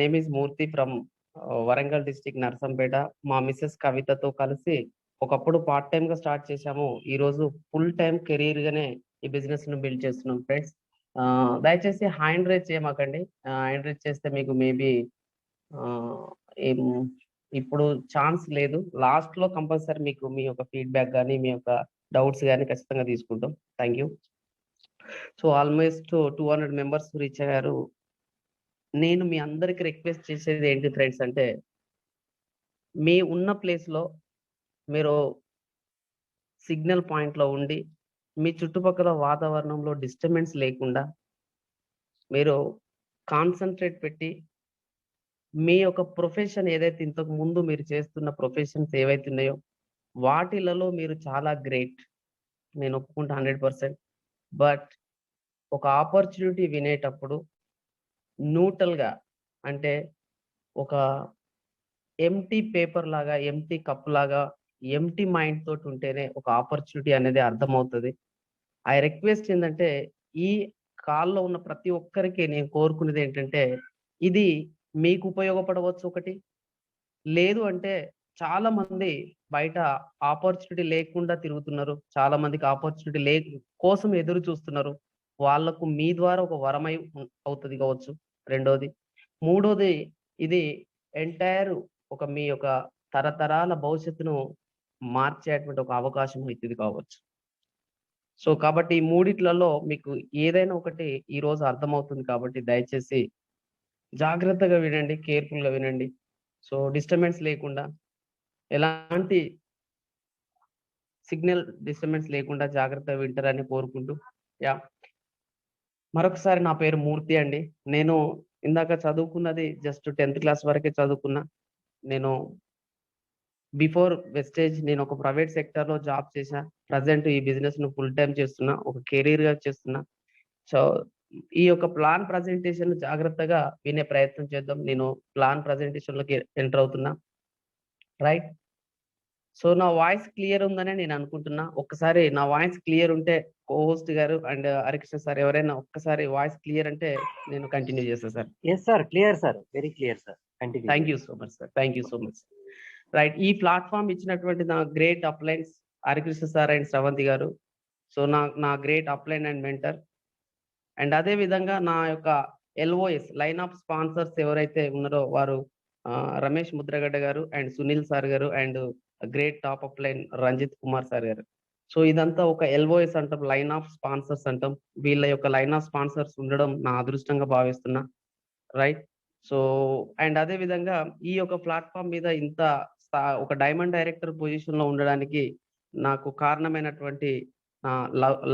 Name is Murthy from Warangal district Narsampet. మా Mrs కవితతో కలిసి ఒకప్పుడు పార్ట్ టైమ్ గా స్టార్ట్ చేశాము. ఈ రోజు ఫుల్ టైమ్ కెరీర్ గానే ఈ బిజినెస్ ను బిల్డ్ చేస్తున్నాం ఫ్రెండ్స్. దయచేసి హ్యాండ్ రైజ్ చేయమాకండి. హ్యాండ్ రైజ్ చేస్తే మీకు మేబీ ఏం ఇప్పుడు ఛాన్స్ లేదు. లాస్ట్ లో కంపల్సరీ మీకు మీ యొక్క ఫీడ్బ్యాక్ కానీ మీ యొక్క డౌట్స్ కానీ ఖచ్చితంగా తీసుకుంటాం. Thank you. So almost 200 members reach అయ్యారు. నేను మీ అందరికి రిక్వెస్ట్ చేసేది ఏంటి ఫ్రెండ్స్ అంటే, మీ ఉన్న ప్లేస్ లో మీరు సిగ్నల్ పాయింట్ లో ఉండి మీ చుట్టుపక్కల వాతావరణంలో డిస్టర్బెన్స్ లేకుండా మీరు కాన్సన్ట్రేట్ పెట్టి మీ యొక్క ప్రొఫెషన్ ఏదైతే ఇంతకు ముందు మీరు చేస్తున్న ప్రొఫెషన్స్ ఏవైతే ఉన్నాయో వాటిలలో మీరు చాలా గ్రేట్, నేను ఒప్పుకుంటా 100%. బట్ ఒక ఆపర్చునిటీ వినేటప్పుడు న్యూట్రల్ గా, అంటే ఒక ఎంప్టీ పేపర్ లాగా, ఎంప్టీ కప్ లాగా, ఎంప్టీ మైండ్ తోటి ఉంటేనే ఒక ఆపర్చునిటీ అనేది అర్థమవుతుంది. ఐ రిక్వెస్ట్ ఏంటంటే, ఈ కాల్లో ఉన్న ప్రతి ఒక్కరికి నేను కోరుకునేది ఏంటంటే, ఇది మీకు ఉపయోగపడవచ్చు ఒకటి. లేదు అంటే చాలా మంది బయట ఆపర్చునిటీ లేకుండా తిరుగుతున్నారు. చాలా మందికి ఆపర్చునిటీ కోసం ఎదురు చూస్తున్నారు. వాళ్ళకు మీ ద్వారా ఒక వరమై అవుతుంది కావచ్చు. రెండోది. మూడోది, ఇది ఎంటైర్ ఒక మీ యొక్క తరతరాల భవిష్యత్తును మార్చేటువంటి ఒక అవకాశం అవుతుంది కావచ్చు. సో కాబట్టి ఈ మూడిట్లలో మీకు ఏదైనా ఒకటి ఈ రోజు అర్థమవుతుంది కాబట్టి దయచేసి జాగ్రత్తగా వినండి, కేర్‌ఫుల్‌గా వినండి. సో డిస్టర్బెన్స్ లేకుండా, ఎలాంటి సిగ్నల్ డిస్టర్బెన్స్ లేకుండా జాగ్రత్తగా వింటారని కోరుకుంటూ, యాహ్! మరొకసారి నా పేరు మూర్తి అండి. నేను ఇందాక చదువుకున్నది జస్ట్ 10థ్ క్లాస్ వరకే చదువుకున్నా. నేను బిఫోర్ వెస్టేజ్ నేను ఒక ప్రైవేట్ సెక్టార్‌లో జాబ్ చేశా. ప్రెజెంట్ ఈ బిజినెస్‌ను ఫుల్ టైమ్ చేస్తున్నా. ఒక కెరీర్‌గా చేస్తున్నా. సో, ఈ యొక్క ప్లాన్ ప్రజెంటేషన్ జాగ్రత్తగా వినే ప్రయత్నం చేద్దాం. నేను ప్లాన్ ప్రజెంటేషన్‌లోకి ఎంటర్ అవుతున్నా. రైట్. సో, నా వాయిస్ క్లియర్ ఉందనే నేను అనుకుంటున్నా. ఒక్కసారి నా వాయిస్ క్లియర్ ఉంటే హోస్ట్ గారు అండ్ హరికృష్ణ సార్ ఎవరైనా ఒక్కసారి వాయిస్ క్లియర్ అంటే నేను కంటిన్యూ చేస్తా sir. Yes, sir. Clear, sir. Very clear, sir. Continue. Thank you so much sir. Thank you so much. Right. ఈ ప్లాట్‌ఫార్మ్ ఇచ్చినటువంటి నా great uplines Harikrishna sir and Sravanthi గారు. సో, నా great upline and mentor. And అదే విధంగా నా యొక్క ఎల్ఓఎస్ లైన్ ఆఫ్ స్పాన్సర్స్ ఎవరైతే ఉన్నారో వారు Ramesh Mudragadda garu and Sunil sir garu and great top up line Ranjith Kumar sir garu. So ఇదంతా ఒక ఎల్ఓఎస్ అంటాం, లైన్ ఆఫ్ స్పాన్సర్స్ అంటాం. వీళ్ళ యొక్క లైన్ ఆఫ్ స్పాన్సర్స్ ఉండడం నా అదృష్టంగా భావిస్తున్నా. రైట్. సో అండ్ అదే విధంగా ఈ యొక్క ప్లాట్ఫామ్ మీద ఇంత ఒక డైమండ్ డైరెక్టర్ పొజిషన్ లో ఉండడానికి నాకు కారణమైనటువంటి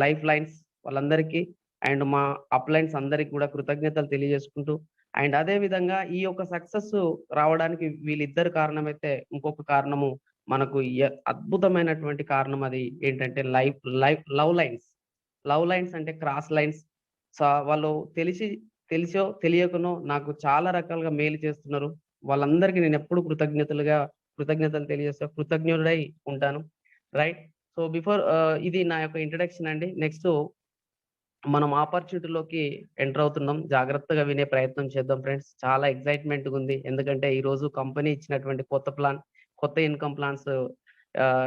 లైఫ్ లైన్స్ వాళ్ళందరికీ అండ్ మా అప్లైన్స్ అందరికి కూడా కృతజ్ఞతలు తెలియజేసుకుంటూ, అండ్ అదే విధంగా ఈ యొక్క సక్సెస్ రావడానికి వీళ్ళిద్దరు కారణమైతే ఇంకొక కారణము మనకు అద్భుతమైనటువంటి కారణం అది ఏంటంటే లవ్ లైన్స్. లవ్ లైన్స్ అంటే క్రాస్ లైన్స్. వాళ్ళు తెలిసో తెలియకనో నాకు చాలా రకాలుగా మేలు చేస్తున్నారు. వాళ్ళందరికీ నేను ఎప్పుడు కృతజ్ఞతలు తెలియజేస్తా, కృతజ్ఞుడై ఉంటాను. రైట్. సో బిఫోర్ ఇది నా యొక్క ఇంట్రడక్షన్ అండి. నెక్స్ట్ మనం ఆపర్చునిటీలోకి ఎంటర్ అవుతున్నాం. జాగ్రత్తగా వినే ప్రయత్నం చేద్దాం ఫ్రెండ్స్. చాలా ఎక్సైట్మెంట్‌గా ఉంది. ఎందుకంటే ఈ రోజు కంపెనీ ఇచ్చినటువంటి కొత్త ఇన్‌కమ్ ప్లాన్స్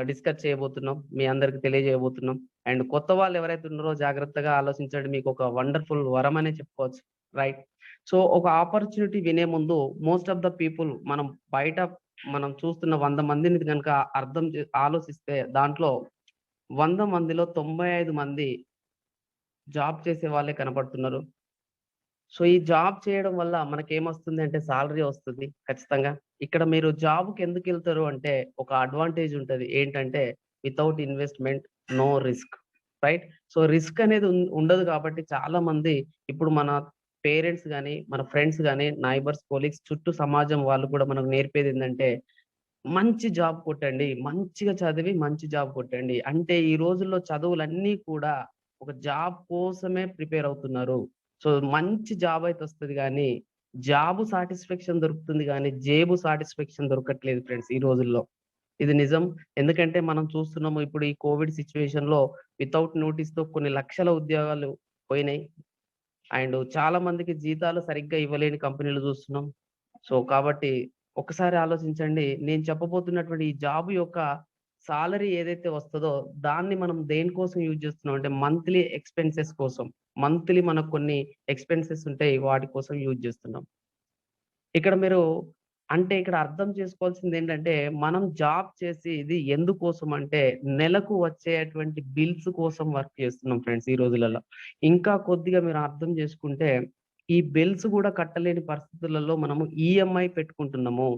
డిస్కస్ చేయబోతున్నాం. మీ అందరికి తెలియజేయబోతున్నాం. అండ్ కొత్త వాళ్ళు ఎవరైతే ఉన్నారో జాగ్రత్తగా ఆలోచించండి. మీకు ఒక వండర్‌ఫుల్ వరం అనే చెప్పుకోవచ్చు. రైట్. సో ఒక ఆపర్చునిటీ వినే ముందు మోస్ట్ ఆఫ్ ద పీపుల్ మనం చూస్తున్న 100 మందిని గనుక ఆలోచిస్తే దాంట్లో 100 మందిలో 95 మంది జాబ్ చేసే వాళ్ళే కనపడుతున్నారు. సో ఈ జాబ్ చేయడం వల్ల మనకేమొస్తుంది అంటే సాలరీ వస్తుంది ఖచ్చితంగా. ఇక్కడ మీరు జాబ్‌కి ఎందుకెళ్తారు అంటే ఒక అడ్వాంటేజ్ ఉంటది. ఏంటంటే without investment no risk. Right. So risk అనేది ఉండదు కాబట్టి చాలా మంది ఇప్పుడు మన పేరెంట్స్ గాని, మన ఫ్రెండ్స్ గాని, నైబర్స్, కొలీగ్స్ చుట్టూ సమాజం వాళ్ళు కూడా మనకు నేర్పేది ఏందంటే మంచి జాబ్ కొట్టండి. మంచిగా చదివి మంచి జాబ్ కొట్టండి. అంటే ఈ రోజుల్లో చదువులన్నీ కూడా ఒక జాబ్ కోసమే ప్రిపేర్ అవుతున్నారు. సో మంచి జాబ్ అయితే వస్తది గానీ, జాబ్ సాటిస్ఫాక్షన్ దొరుకుతుంది గానీ, జేబు సాటిస్ఫాక్షన్ దొరకట్లేదు ఫ్రెండ్స్ ఈ రోజుల్లో. ఇది నిజం. ఎందుకంటే మనం చూస్తున్నాము ఇప్పుడు ఈ కోవిడ్ సిట్యుయేషన్‌లో వితౌట్ నోటీస్‌తో కొన్ని లక్షల ఉద్యోగాలు పోయినాయి. అండ్ చాలా మందికి జీతాలు సరిగ్గా ఇవ్వలేని కంపెనీలు చూస్తున్నాం. సో కాబట్టి ఒకసారి ఆలోచించండి, నేను చెప్పబోతున్నటువంటి ఈ జాబ్ యొక్క సాలరీ ఏదైతే వస్తదో దాన్ని మనం దేనికోసం యూజ్ చేస్తున్నాం అంటే మంత్లీ ఎక్స్‌పెన్సెస్ కోసం. మంత్లీ మనకు కొన్ని ఎక్స్‌పెన్సెస్ ఉంటాయి. వాటి కోసం యూజ్ చేస్తున్నాం. ఇక్కడ మీరు అంటే ఇక్కడ అర్థం చేసుకోవాల్సిందేంటంటే, మనం జాబ్ చేసేది ఎందుకోసం అంటే, నెలకు వచ్చేటువంటి బిల్స్ కోసం వర్క్ చేస్తున్నాం ఫ్రెండ్స్ ఈ రోజులలో. ఇంకా కొద్దిగా మీరు అర్థం చేసుకుంటే, ఈ బిల్స్ గూడా కట్టలేని పరిస్థితులలో మనము ఈఎంఐ పెట్టుకుంటున్నాము.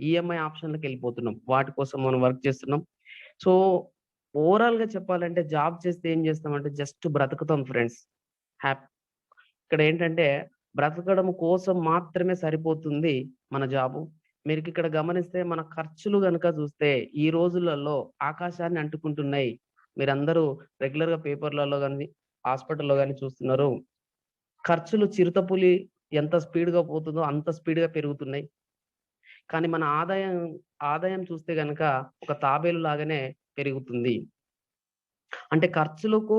ఈఎంఐ ఆప్షన్‌లకెళ్ళిపోతున్నాం. వాటి కోసం మనం వర్క్ చేస్తున్నాం. సో, ఓవరాల్‌గా చెప్పాలంటే జాబ్ చేస్తే ఏం చేస్తామంటే జస్ట్ బ్రతుకుతాం ఫ్రెండ్స్. హ్యాప్ ఇక్కడేంటంటే బ్రతకడం కోసం మాత్రమే సరిపోతుంది మన జాబు. మీరిక్కడ గమనిస్తే మన ఖర్చులు గనక చూస్తే ఈ రోజులలో ఆకాశాన్ని అంటుకుంటున్నాయి. మీరందరూ రెగ్యులర్‌గా పేపర్‌లలో గాని, హాస్పిటల్‌లో గాని చూస్తున్నారు. ఖర్చులు చిరుతపులి ఎంత స్పీడ్‌గా పోతుందో అంత స్పీడ్‌గా పెరుగుతున్నాయి. కానీ మన ఆదాయం చూస్తే గనక ఒక తాబేలు లాగానే పెరుగుతుంది. అంటే ఖర్చులకు,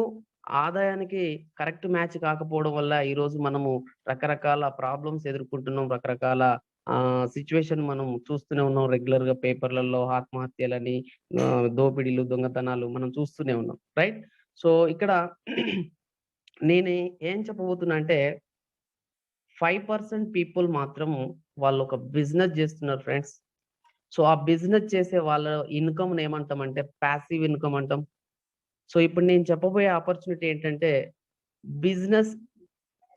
ఆదాయానికి కరెక్ట్ మ్యాచ్ కాకపోవడం వల్ల ఈరోజు మనము రకరకాల ప్రాబ్లమ్స్ ఎదుర్కొంటున్నాం. రకరకాల సిట్యుయేషన్ మనం చూస్తూనే ఉన్నాం. రెగ్యులర్‌గా పేపర్‌లలో ఆత్మహత్యలని, దోపిడీలు, దొంగతనాలు మనం చూస్తూనే ఉన్నాం. రైట్? సో, ఇక్కడ నేను ఏం చెప్పబోతున్నా అంటే 5% పీపుల్ మాత్రం వాళ్ళొక బిజినెస్ జేస్తున్నారు ఫ్రెండ్స్. సో, ఆ బిజినెస్ చేసే వాళ్ళ ఇన్‌కమ్‌ని ఏమంటామంటే పాసివ్ ఇన్‌కమ్ అంటాం. సో, ఇప్పుడు నేను చెప్పబోయే ఆపర్చునిటీ ఏంటంటే, బిజినెస్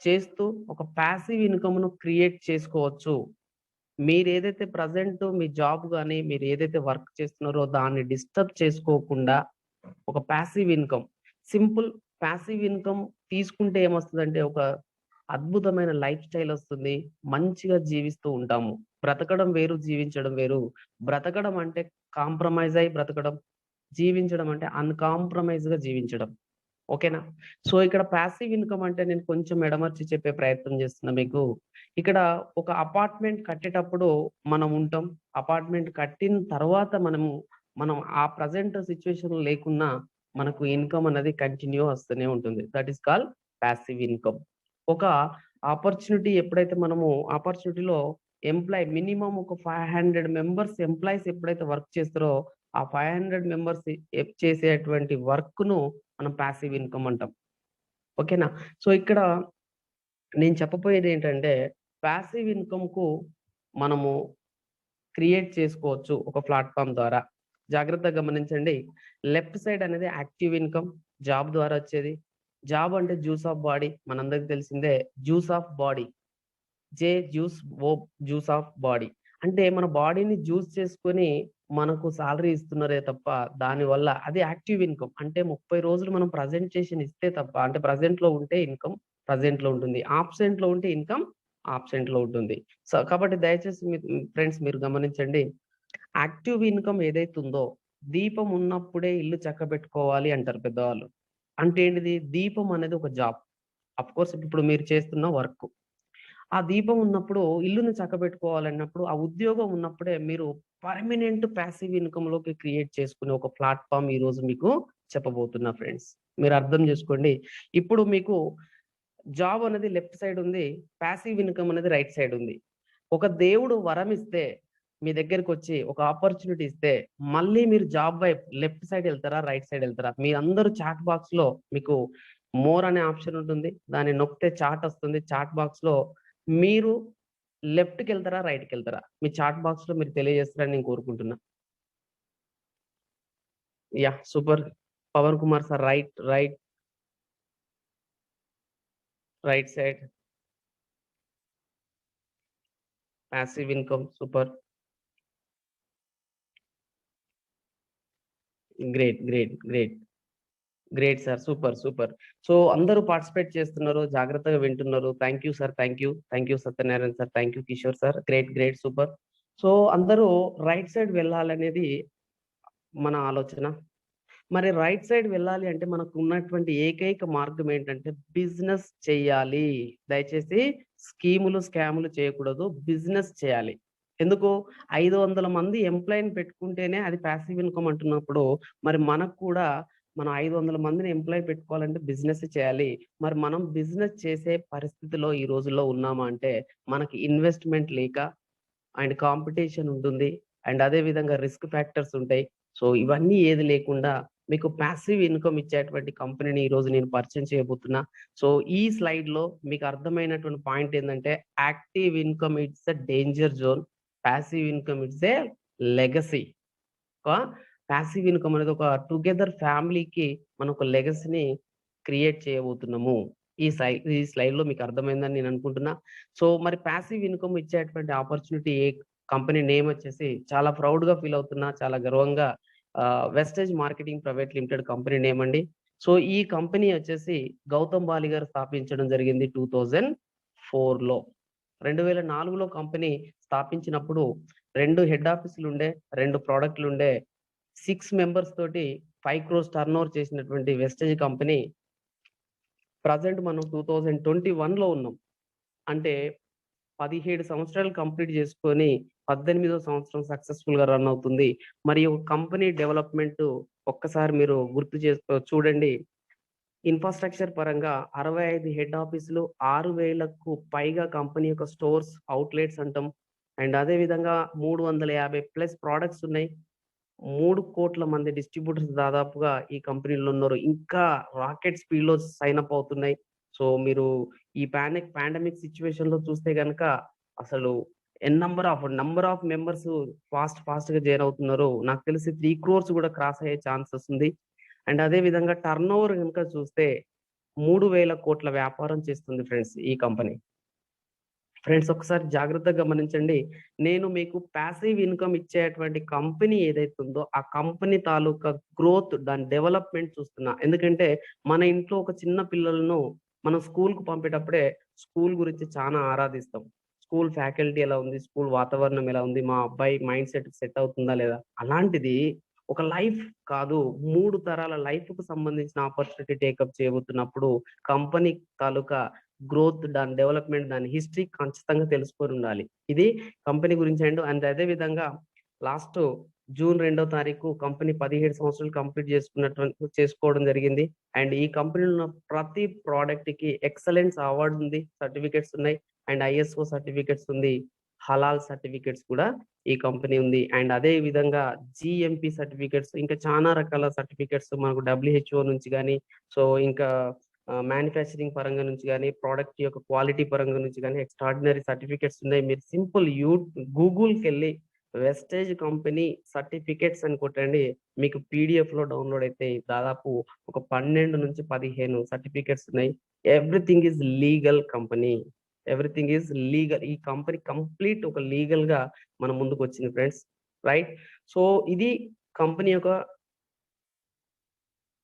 చేస్తూ ఒక పాసివ్ ఇన్‌కమ్‌ను క్రియేట్ చేసుకోవచ్చు. మీరేదైతే ప్రెజెంట్ మీ జాబ్ గాని, మీరేదైతే వర్క్ చేస్తున్నారో దాన్ని డిస్టర్బ్ చేసుకోకుండా ఒక passive income, simple passive income తీసుకుంటే ఏమొస్తదంటే, ఒక అద్భుతమైన లైఫ్ స్టైల్ ఒస్తుంది. మంచిగా జీవిస్తూ ఉంటాము. బ్రతకడం వేరు, జీవించడం వేరు. బ్రతకడం అంటే కాంప్రమైజ్ అయ్యి బ్రతకడం. జీవించడం అంటే అన్‌కాంప్రమైజ్‌గా జీవించడం. ఓకేనా? సో, ఇక్కడ పాసివ్ ఇన్‌కమ్ అంటే నేను కొంచెం ఎడమర్చి చెప్పే ప్రయత్నం చేస్తున్నా మీకు. ఇక్కడ ఒక అపార్ట్‌మెంట్ కట్టేటప్పుడు మనం ఉంటాం. అపార్ట్‌మెంట్ కట్టిన తర్వాత మనం ఆ ప్రెజెంట్ సిట్యుయేషన్‌లో లేకున్నా మనకు ఇన్‌కమ్ అనేది కంటిన్యూ వస్తూనే ఉంటుంది. That is called passive income. ఒక ఆపర్చునిటీ ఎప్పుడైతే మనము ఆపర్చునిటీలో మినిమమ్ ఒక 500 మెంబర్స్ ఎంప్లాయీస్ ఎప్పుడైతే వర్క్ చేస్తారో, ఆ 500 మెంబర్స్ చేసేటువంటి వర్క్‌ను మనం పాసివ్ ఇన్‌కమ్ అంటాం. ఓకేనా? సో, ఇక్కడ నేను చెప్పబోయేదేంటంటే, పాసివ్ ఇన్‌కమ్‌కు మనము క్రియేట్ చేసుకోవచ్చు ఒక ప్లాట్‌ఫార్మ్ ద్వారా. జాగ్రత్తగా గమనించండి. లెఫ్ట్ సైడ్ అనేది యాక్టివ్ ఇన్‌కమ్ జాబ్ ద్వారా వచ్చేది. జాబ్ అంటే జ్యూస్ ఆఫ్ బాడీ మనందరికి తెలిసిందే. Juice of body. Juice juice of body. అంటే మన బాడీని జ్యూస్ చేసుకొని మనకు సాలరీ ఇస్తున్నారే తప్ప, దానివల్ల అది యాక్టివ్ ఇన్‌కమ్. అంటే 30 రోజులు మనం ప్రెజెంటేషన్ ఇస్తే తప్ప, అంటే ప్రెజెంట్‌లో ఉంటే ఇన్‌కమ్ ప్రెజెంట్‌లో ఉంటుంది. ఆబ్సెంట్‌లో ఉంటే ఇన్‌కమ్ ఆబ్సెంట్‌లో ఉంటుంది. సో, కాబట్టి దయచేసి ఫ్రెండ్స్ మీరు గమనించండి. యాక్టివ్ ఇన్‌కమ్ ఏదైతే ఉందో, దీపం ఉన్నప్పుడే ఇల్లు చక్కబెట్టుకోవాలి అంటారు పెద్దవాళ్ళు. అంటే ఏంటిది? దీపం అనేది ఒక జాబ్. ఆఫ్‌కోర్స్ ఇప్పుడు మీరు చేస్తున్న వర్క్. ఆ దీపం ఉన్నప్పుడు ఇల్లుని చక్కబెట్టుకోవాలన్నప్పుడు, ఆ ఉద్యోగం ఉన్నప్పుడే మీరు పర్మనెంట్ పాసివ్ ఇన్‌కమ్‌లోకి క్రియేట్ చేసుకునే ఒక ప్లాట్‌ఫార్మ్ ఈరోజు మీకు చెప్పబోతున్నా ఫ్రెండ్స్. మీరు అర్థం చేసుకోండి. ఇప్పుడు మీకు జాబ్ అనేది లెఫ్ట్ సైడ్ ఉంది. పాసివ్ ఇన్‌కమ్ అనేది రైట్ సైడ్ ఉంది. ఒక దేవుడు వరమిస్తే మీ దగ్గరకొచ్చి ఒక ఆపర్చునిటీ ఇస్తే, మళ్ళీ మీరు జాబ్ వైపు లెఫ్ట్ సైడ్ ఎళ్తారా? రైట్ సైడ్ ఎళ్తారా? మీరందరూ చాట్ బాక్స్‌లో మీకు మోర్ అనే ఆప్షన్ ఉంటుంది. దాన్ని నొక్కితే చాట్ ఒస్తుంది. చాట్ బాక్స్‌లో మీరు లెఫ్ట్‌కెళ్తారా? రైట్‌కెళ్తారా? మీ చాట్ బాక్స్‌లో మీరు తెలియజేస్తారని నేను కోరుకుంటున్నా. Yeah! Super. Pavan Kumar sir right side passive income super. Great. Great sir. Super. So, అందరూ పార్టిసిపేట్ చేస్తున్నారు. జాగ్రత్తగా వింటున్నారు. Thank you sir. Thank you Satyanarayana sir. Thank you Kishore sir. Great. Super. So, అందరూ రైట్ సైడ్ వెళ్ళాలనేది మన ఆలోచన. మరి రైట్ సైడ్ వెళ్ళాలి అంటే మనకున్నటువంటి ఏకైక మార్గం ఏంటంటే బిజినెస్ చెయ్యాలి. దయచేసి స్కీములు, స్కాములు చేయకూడదు. బిజినెస్ చేయాలి. ఎందుకు? 500 మంది ఎంప్లాయీని పెట్టుకుంటేనే అది పాసివ్ ఇన్‌కమ్ అంటున్నప్పుడు, మరి మనకు కూడా మనం 500 మందిని ఎంప్లాయీ పెట్టుకోవాలంటే బిజినెస్ చేయాలి. మరి మనం బిజినెస్ చేసే పరిస్థితిలో ఈ రోజుల్లో ఉన్నామా అంటే, మనకి ఇన్వెస్ట్‌మెంట్ లేక, అండ్ కాంపిటీషన్ ఉంటుంది. అండ్ అదే విధంగా రిస్క్ ఫ్యాక్టర్స్ ఉంటాయి. సో ఇవన్నీ ఏది లేకుండా మీకు పాసివ్ ఇన్‌కమ్ ఇచ్చేటువంటి కంపెనీని ఈరోజు నేను పరిచయం చేయబోతున్నా. సో ఈ స్లైడ్‌లో మీకు అర్థమైనటువంటి పాయింట్ ఏందంటే active income it's a danger zone. Passive income it's a legacy. ఒక పాసివ్ ఇన్‌కమ్ అనేది ఒక టుగెదర్ ఫ్యామిలీకి మనం ఒక లెగసీని క్రియేట్ చేయబోతున్నాము. ఈ స్లైడ్‌లో మీకు అర్థమైందని నేను అనుకుంటున్నా. సో మరి పాసివ్ ఇన్‌కమ్ ఇచ్చేటువంటి ఆపర్చునిటీ కంపెనీ నేమ్ వచ్చేసి చాలా ప్రౌడ్‌గా ఫీల్ అవుతున్నా. చాలా గర్వంగా Vestige marketing private limited company name అండి. సో ఈ కంపెనీ వచ్చేసి గౌతమ్ బాలి గారు స్థాపించడం జరిగింది 2004లో. 2004లో కంపెనీ స్థాపించినప్పుడు 2 హెడ్ ఆఫీసులుండే, 2 ప్రొడక్ట్‌లుండే, 6 మెంబర్స్ తోటి 5 క్రోర్స్ టర్నోవర్ చేసినటువంటి వెస్టేజ్ కంపెనీ ప్రెజెంట్ మనం 2021లో ఉన్నాం. అంటే 17 సంవత్సరాలు కంప్లీట్ చేసుకొని 18వ సంవత్సరం సక్సెస్‌ఫుల్‌గా రన్ అవుతుంది. మరియు కంపెనీ డెవలప్‌మెంట్ ఒక్కసారి మీరు గుర్తు చేసుకో చూడండి. ఇన్‌ఫ్రాస్ట్రక్చర్ పరంగా 65 హెడ్ ఆఫీసులు, 6,000కు పైగా కంపెనీ యొక్క స్టోర్స్, అవుట్‌లెట్స్ అంటాం. అండ్ అదే విధంగా 350 ప్లస్ ప్రొడక్ట్స్ ఉన్నాయి. 3,00,00,000 మంది డిస్ట్రిబ్యూటర్స్ దాదాపుగా ఈ కంపెనీలో ఉన్నారు. ఇంకా రాకెట్ స్పీడ్‌లో సైన్ అప్ అవుతున్నాయి. సో మీరు ఈ పాండమిక్ సిట్యుయేషన్‌లో చూస్తే గనక అసలు నంబర్ ఆఫ్ మెంబర్స్ ఫాస్ట్‌గా జాయిన్ అవుతున్నారు. నాకు తెలిసి 3 క్రోర్స్ కూడా క్రాస్ అయ్యే ఛాన్సెస్ ఉంది. అండ్ అదే విధంగా టర్నోవర్ గనుక చూస్తే 3,000,00,00,000 వ్యాపారం చేస్తుంది ఫ్రెండ్స్ ఈ కంపెనీ. ఫ్రెండ్స్ ఒకసారి జాగ్రత్తగా గమనించండి. నేను మీకు పాసివ్ ఇన్‌కమ్ ఇచ్చేటువంటి కంపెనీ ఏదైతే ఉందో, ఆ కంపెనీ తాలూకా గ్రోత్, దాని డెవలప్‌మెంట్ చూస్తున్నా. ఎందుకంటే మన ఇంట్లో ఒక చిన్న పిల్లలను మనం స్కూల్‌కి పంపేటప్పుడే స్కూల్ గురించి చానా ఆరాధిస్తాం. స్కూల్ ఫ్యాకల్టీ ఎలా ఉంది? స్కూల్ వాతావరణం ఎలా ఉంది? మా అబ్బాయి మైండ్ సెట్ అవుతుందా లేదా? అలాంటిది ఒక లైఫ్ కాదు, 3 తరాల లైఫ్‌కు సంబంధించిన ఆపర్చునిటీ టేకప్ చేయబోతున్నప్పుడు కంపెనీ తాలూకా గ్రోత్, దాని డెవలప్‌మెంట్, దాని హిస్టరీ ఖచ్చితంగా తెలుసుకొనుండాలి. ఇది కంపెనీ గురించి అండ్ అదే విధంగా లాస్ట్ జూన్ 2వ తారీఖు కంపెనీ 17 సంవత్సరాలు కంప్లీట్ చేసుకోవడం జరిగింది. అండ్ ఈ కంపెనీలో ఉన్న ప్రతి ప్రొడక్ట్‌కి ఎక్సలెన్స్ అవార్డ్ ఉంది. సర్టిఫికేట్స్ ఉన్నాయి. అండ్ ఐఎస్ఓ సర్టిఫికేట్స్ ఉంది. హలాల్ సర్టిఫికేట్స్ కూడా ఈ కంపెనీ ఉంది. అండ్ అదే విధంగా జీఎంపీ సర్టిఫికేట్స్, ఇంకా చానా రకాల సర్టిఫికేట్స్ మనకు డబ్ల్యూహెచ్ఓ నుంచి గాని, సో ఇంకా మ్యానుఫ్యాక్చరింగ్ పరంగా నుంచి గాని, ప్రొడక్ట్ యొక్క క్వాలిటీ పరంగా నుంచి గాని ఎక్స్ట్రార్డినరీ సర్టిఫికేట్స్ ఉన్నాయి. మీరు సింపుల్ గూగుల్‌కెళ్ళి వెస్టేజ్ కంపెనీ సర్టిఫికేట్స్ అని కొట్టండి. మీకు పీడీఎఫ్‌లో డౌన్‌లోడ్ అయితాయి. దాదాపు ఒక 12-15 సర్టిఫికేట్స్ ఉన్నాయి. Everything is legal company. Everything is legal. ఈ కంపెనీ కంప్లీట్ ఒక లీగల్‌గా మన ముందుకొచ్చింది ఫ్రెండ్స్. రైట్. సో ఇది కంపెనీ యొక్క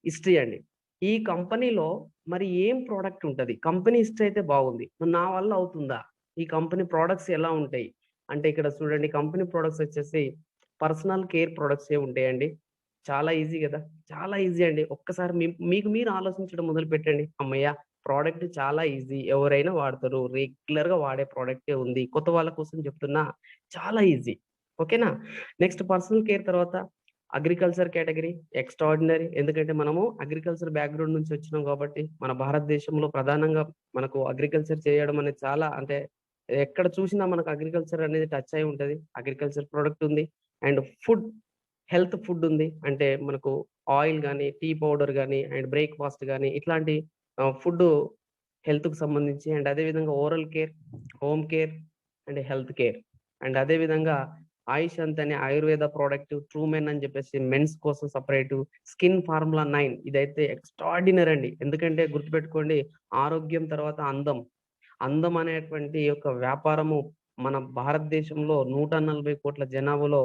హిస్టరీ అండి. ఈ కంపెనీలో మరి ఏం ప్రొడక్ట్ ఉంటది? కంపెనీ హిస్టరీ అయితే బాగుంది. మరి నా వల్ల అవుతుందా? ఈ కంపెనీ ప్రొడక్ట్స్ ఎలా ఉంటాయి? అంటే ఇక్కడ చూడండి, కంపెనీ ప్రొడక్ట్స్ వచ్చేసి పర్సనల్ కేర్ ప్రొడక్ట్సే ఉంటాయండి. చాలా ఈజీ గదా! చాలా ఈజీ అండి. ఒక్కసారి మీకు మీరు ఆలోచించడం మొదలుపెట్టండి. హమ్మయ్య! ప్రొడక్ట్ చాలా ఈజీ. ఎవరైనా వాడతారు. రెగ్యులర్‌గా వాడే ప్రొడక్టే ఉంది. కొత్త వాళ్ళ కోసం చెప్తున్నా, చాలా ఈజీ. ఓకేనా? నెక్స్ట్ పర్సనల్ కేర్ తర్వాత అగ్రికల్చర్ కేటగిరీ ఎక్స్ట్రార్డినరీ. ఎందుకంటే మనము అగ్రికల్చర్ బ్యాక్‌గ్రౌండ్ నుంచి వచ్చినాం కాబట్టి, మన భారతదేశంలో ప్రధానంగా మనకు అగ్రికల్చర్ చేయడం అనేది చాలా, అంటే ఎక్కడ చూసినా మనకు అగ్రికల్చర్ అనేది టచ్ అయి ఉంటది. అగ్రికల్చర్ ప్రొడక్ట్ ఉంది. అండ్ హెల్త్ ఫుడ్ ఉంది. అంటే మనకు ఆయిల్ గాని, టీ పౌడర్ గాని, అండ్ బ్రేక్‌ఫాస్ట్ గాని ఇట్లాంటి ఫుడ్డు హెల్త్‌కి సంబంధించి, అండ్ అదే విధంగా oral care, home care, and health care. And అదే విధంగా ఆయుష్ అని ఆయుర్వేద ప్రొడక్ట్, ట్రూ మెన్ అని చెప్పేసి మెన్స్ కోసం సెపరేటు, స్కిన్ ఫార్ములా 9 ఇదైతే ఎక్స్ట్రార్డినరీ అండి. ఎందుకంటే గుర్తుపెట్టుకోండి, ఆరోగ్యం తర్వాత అందం. అందం అనేటువంటి యొక్క వ్యాపారము మన భారతదేశంలో 140,00,00,000 జనాభాలో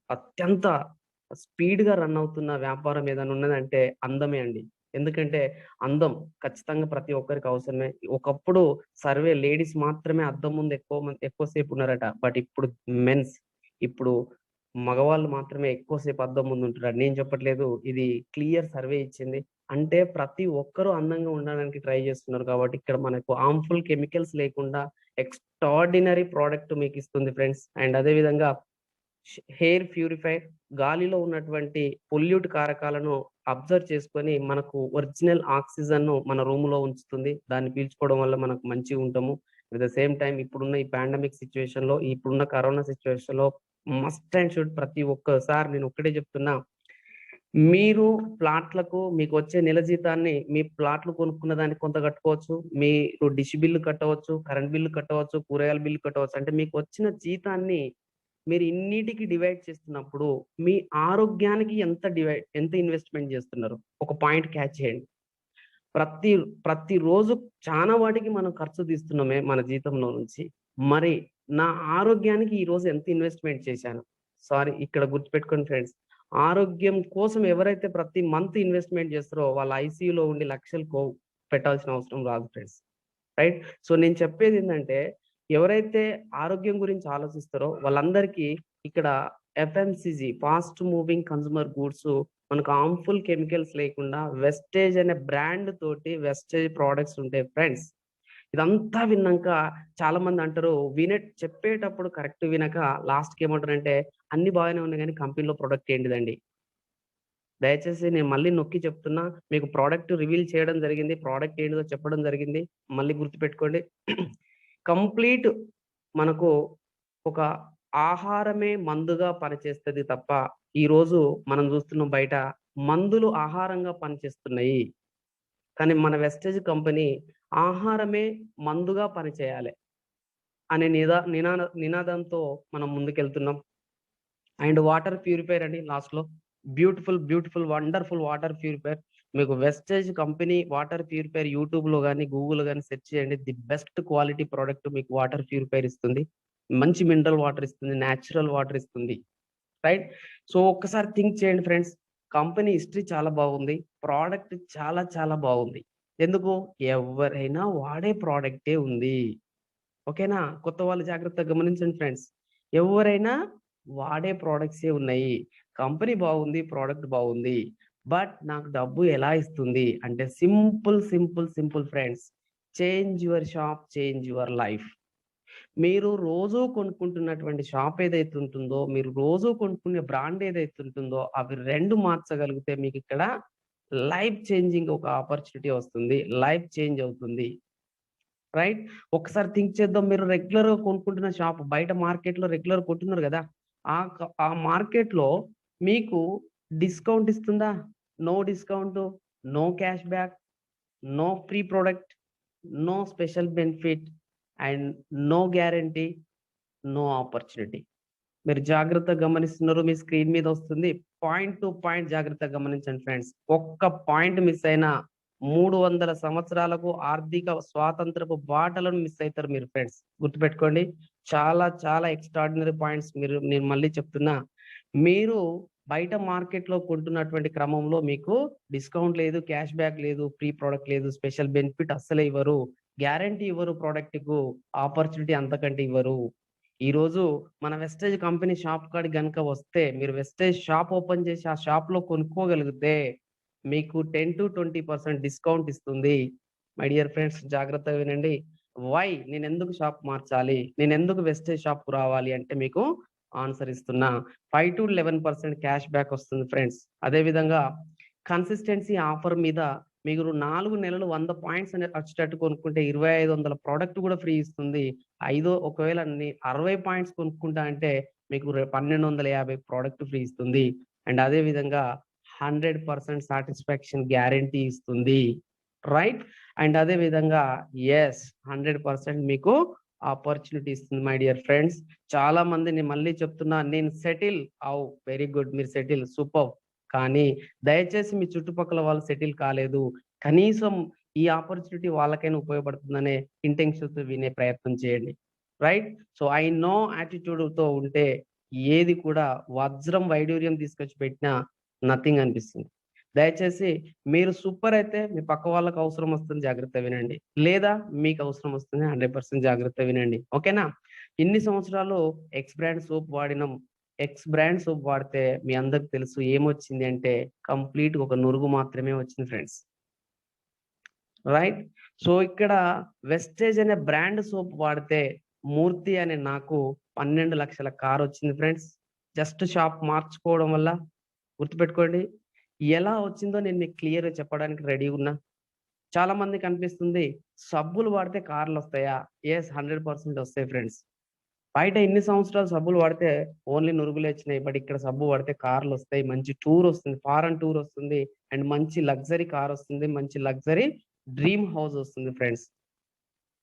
అత్యంత స్పీడ్‌గా రన్ అవుతున్న వ్యాపారం ఏదైనా ఉన్నదంటే అందమే అండి. ఎందుకంటే అందం ఖచ్చితంగా ప్రతి ఒక్కరికి అవసరమే. ఒకప్పుడు లేడీస్ మాత్రమే అద్దం ముందు ఎక్కువ సేపు ఉన్నారట. బట్ ఇప్పుడు మెన్స్, ఇప్పుడు మగవాళ్ళు మాత్రమే ఎక్కువ సేపు అద్దం ముందు ఉంటున్నారు. నేను చెప్పట్లేదు. ఇది క్లియర్ సర్వే ఇచ్చింది. అంటే ప్రతి ఒక్కరు అందంగా ఉండడానికి ట్రై చేస్తున్నారు కాబట్టి ఇక్కడ మనకు హార్మ్‌ఫుల్ కెమికల్స్ లేకుండా ఎక్స్ట్రార్డినరీ ప్రొడక్ట్ మీకిస్తుంది ఫ్రెండ్స్. అండ్ అదే విధంగా హెయిర్ ప్యూరిఫైయర్, గాలిలో ఉన్నటువంటి పొల్యూట్ కారకాలను అబ్జర్వ్ చేసుకొని మనకు ఒరిజినల్ ఆక్సిజన్‌ను మన రూమ్‌లో ఉంచుతుంది. దాన్ని పీల్చుకోవడం వల్ల మనకు మంచిగుంటాము. అట్ ద సేమ్ టైం ఇప్పుడున్న ఈ పాండమిక్ సిచ్యువేషన్ లో, ఇప్పుడున్న కరోనా సిచ్యువేషన్ లో మస్ట్ అండ్ షుడ్ ప్రతి ఒక్కసారి నేను ఒక్కటే చెప్తున్నా, మీరు ప్లాట్లకు మీకు వచ్చే నెల జీతాన్ని మీ ప్లాట్లు కొనుక్కున్న దానికి కొంత కట్టుకోవచ్చు, మీరు డిష్ బిల్లు కట్టవచ్చు, కరెంట్ బిల్లు కట్టవచ్చు, కూరగాయల బిల్లు కట్టవచ్చు. అంటే మీకు వచ్చిన జీతాన్ని మీరు ఇన్నిటికి డివైడ్ చేస్తున్నప్పుడు మీ ఆరోగ్యానికి ఎంత ఇన్వెస్ట్మెంట్ చేస్తున్నారు, ఒక పాయింట్ క్యాచ్ చేయండి. ప్రతి రోజు చాలా వాటికి మనం ఖర్చు తీస్తున్నామే మన జీతంలో నుంచి. మరి నా ఆరోగ్యానికి ఈ రోజు ఎంత ఇన్వెస్ట్మెంట్ చేశాను? సారీ, ఇక్కడ గుర్తుపెట్టుకోండి ఫ్రెండ్స్, ఆరోగ్యం కోసం ఎవరైతే ప్రతి మంత్ ఇన్వెస్ట్మెంట్ చేస్తారో వాళ్ళ ఐసీయూలో ఉండి లక్షలు పెట్టాల్సిన అవసరం రాదు ఫ్రెండ్స్. రైట్? సో నేను చెప్పేది ఏంటంటే, ఎవరైతే ఆరోగ్యం గురించి ఆలోచిస్తారో వాళ్ళందరికీ ఇక్కడ FMCG, fast moving consumer goods, మనకు హార్మ్ఫుల్ కెమికల్స్ లేకుండా వెస్టేజ్ అనే బ్రాండ్ తోటి వెస్టేజ్ ప్రోడక్ట్స్ ఉంటాయి ఫ్రెండ్స్. ఇదంతా విన్నాక చాలా మంది అంటారు, చెప్పేటప్పుడు కరెక్ట్ వినక లాస్ట్కి ఏమంటారంటే అన్ని బాగానే ఉన్నాయి కానీ కంపెనీలో ప్రొడక్ట్ ఏంటిదండి. దయచేసి నేను మళ్ళీ నొక్కి చెప్తున్నా, మీకు ప్రోడక్ట్ రివీల్ చేయడం జరిగింది, ప్రోడక్ట్ ఏంటిదో చెప్పడం జరిగింది. మళ్ళీ గుర్తుపెట్టుకోండి, కంప్లీట్ మనకు ఒక ఆహారమే మందుగా పనిచేస్తుంది తప్ప, ఈ రోజు మనం చూస్తున్నాం బయట మందులు ఆహారంగా పనిచేస్తున్నాయి. కానీ మన వెస్టేజ్ కంపెనీ ఆహారమే మందుగా పనిచేయాలి అనే నినాదంతో మనం ముందుకెళ్తున్నాం. అండ్ వాటర్ ప్యూరిఫైర్ అండి, లాస్ట్ లో బ్యూటిఫుల్ వండర్ఫుల్ వాటర్ ప్యూరిఫైర్. మీకు Vestige company water purifier YouTube లో కానీ గూగుల్ కానీ సెర్చ్ చేయండి. ది బెస్ట్ క్వాలిటీ ప్రోడక్ట్ మీకు వాటర్ ప్యూరిఫైర్ ఇస్తుంది. మంచి మినరల్ వాటర్ ఇస్తుంది, న్యాచురల్ వాటర్ ఇస్తుంది. రైట్? సో ఒక్కసారి థింక్ చేయండి ఫ్రెండ్స్, కంపెనీ హిస్టరీ చాలా బాగుంది, ప్రోడక్ట్ చాలా చాలా బాగుంది. ఎందుకు? ఎవరైనా వాడే ప్రోడక్టే ఉంది. ఓకేనా? కొత్త వాళ్ళు జాగ్రత్తగా గమనించండి ఫ్రెండ్స్, ఎవరైనా వాడే ప్రోడక్ట్సే ఉన్నాయి. కంపెనీ బాగుంది, ప్రోడక్ట్ బాగుంది, బట్ నాకు డబ్బు ఎలా ఇస్తుంది అంటే simple friends, change your shop, change your life. మీరు రోజు కొనుక్కుంటున్నటువంటి షాప్ ఏదైతే ఉంటుందో, మీరు రోజు కొనుక్కునే బ్రాండ్ ఏదైతే ఉంటుందో, అవి రెండు మార్చగలిగితే మీకు ఇక్కడ లైఫ్ చేంజింగ్ ఒక ఆపర్చునిటీ వస్తుంది, లైఫ్ చేంజ్ అవుతుంది. రైట్? ఒకసారి థింక్ చేద్దాం, మీరు రెగ్యులర్ గా కొనుక్కుంటున్న షాప్ బయట మార్కెట్ లో రెగ్యులర్ కొంటున్నారు కదా, ఆ మార్కెట్ లో మీకు డిస్కౌంట్ ఇస్తుందా? No discount, no cash back, no free product, no special benefit and no guarantee, no opportunity. మీరు జాగ్రత్తగా గమనిస్తున్నారు, మీ స్క్రీన్ మీద వస్తుంది. పాయింట్ టు పాయింట్ జాగ్రత్తగా గమనించండి ఫ్రెండ్స్. ఒక్క పాయింట్ మిస్ అయినా 300 సంవత్సరాలకు ఆర్థిక స్వాతంత్రపు బాటలను మిస్ అవుతారు మీరు ఫ్రెండ్స్. గుర్తుపెట్టుకోండి, చాలా చాలా ఎక్స్ట్రాడినరీ పాయింట్స్ నేను మళ్ళీ చెప్తున్నా. మీరు బయట మార్కెట్ లో కొంటున్నటువంటి క్రమంలో మీకు డిస్కౌంట్ లేదు, క్యాష్ బ్యాక్ లేదు, ఫ్రీ ప్రోడక్ట్ లేదు, స్పెషల్ బెనిఫిట్ అస్సలే ఇవ్వరు, గ్యారంటీ ఇవ్వరు, ప్రోడక్ట్ కు ఆపర్చునిటీ అంతకంటే ఇవ్వరు. ఈ రోజు మన వెస్టేజ్ కంపెనీ షాప్ కాడికి గనుక వస్తే, మీరు వెస్టేజ్ షాప్ ఓపెన్ చేసి ఆ షాప్ లో కొనుక్కోగలిగితే మీకు 10 to 20% డిస్కౌంట్ ఇస్తుంది. మై డియర్ ఫ్రెండ్స్, జాగ్రత్తగా వినండి. వై నేను ఎందుకు షాప్ మార్చాలి, నేను ఎందుకు వెస్టేజ్ షాప్ కు రావాలి అంటే మీకు ఆన్సర్ ఇస్తున్నా. 5 to 11% క్యాష్ బ్యాక్ వస్తుంది ఫ్రెండ్స్. అదే విధంగా కన్సిస్టెన్సీ ఆఫర్ మీద మీరు 4 నెలలు 100 పాయింట్స్ అనేది వచ్చేటట్టు కొనుక్కుంటే 2500 ప్రోడక్ట్ కూడా ఫ్రీ ఇస్తుంది. ఒకవేళ 60 పాయింట్స్ కొనుక్కుంటా అంటే మీకు 1250 ప్రోడక్ట్ ఫ్రీ ఇస్తుంది. అండ్ అదే విధంగా 100% సాటిస్ఫాక్షన్ గ్యారంటీ ఇస్తుంది. రైట్? అండ్ అదే విధంగా 100% మీకు ఆపర్చునిటీ ఇస్తుంది. మై డియర్ ఫ్రెండ్స్, చాలా మందిని మళ్ళీ చెప్తున్నా, నేను సెటిల్ వెరీ గుడ్, మీరు సెటిల్ సూపర్, కానీ దయచేసి మీ చుట్టుపక్కల వాళ్ళు సెటిల్ కాలేదు, కనీసం ఈ ఆపర్చునిటీ వాళ్ళకైనా ఉపయోగపడుతుందనే ఇంటెన్షన్ తో వినే ప్రయత్నం చేయండి. Right? So I know attitude తో ఉంటే ఏది కూడా వజ్రం వైడూర్యం తీసుకొచ్చి పెట్టినా నథింగ్ అనిపిస్తుంది. దయచేసి మీరు సూపర్ అయితే మీ పక్క వాళ్ళకి అవసరం వస్తుంది, జాగ్రత్త వినండి, లేదా మీకు అవసరం వస్తుంది, 100% జాగ్రత్త వినండి. ఓకేనా? ఇన్ని సంవత్సరాలు ఎక్స్ బ్రాండ్ సోప్ వాడినాం. ఎక్స్ బ్రాండ్ సోప్ వాడితే మీ అందరికి తెలుసు ఏమొచ్చింది అంటే కంప్లీట్ ఒక నురుగు మాత్రమే వచ్చింది ఫ్రెండ్స్. రైట్? సో ఇక్కడ వెస్టేజ్ అనే బ్రాండ్ సోప్ వాడితే మూర్తి అనే నాకు 12 లక్షల కార్ వచ్చింది ఫ్రెండ్స్, జస్ట్ షాప్ మార్చుకోవడం వల్ల. గుర్తుపెట్టుకోండి, ఎలా వచ్చిందో నేను మీకు క్లియర్ గా చెప్పడానికి రెడీ ఉన్నా. చాలా మందికి అనిపిస్తుంది సబ్బులు వాడితే కార్లు వస్తాయా? ఎస్ 100% వస్తాయి ఫ్రెండ్స్. బయట ఎన్ని సంవత్సరాలు సబ్బులు వాడితే ఓన్లీ నురుగులే వచ్చినాయి. బట్ ఇక్కడ సబ్బు వాడితే కార్లు వస్తాయి, మంచి టూర్ వస్తుంది, ఫారెన్ టూర్ వస్తుంది, అండ్ మంచి లగ్జరీ కార్ వస్తుంది, మంచి లగ్జరీ డ్రీమ్ హౌస్ వస్తుంది ఫ్రెండ్స్.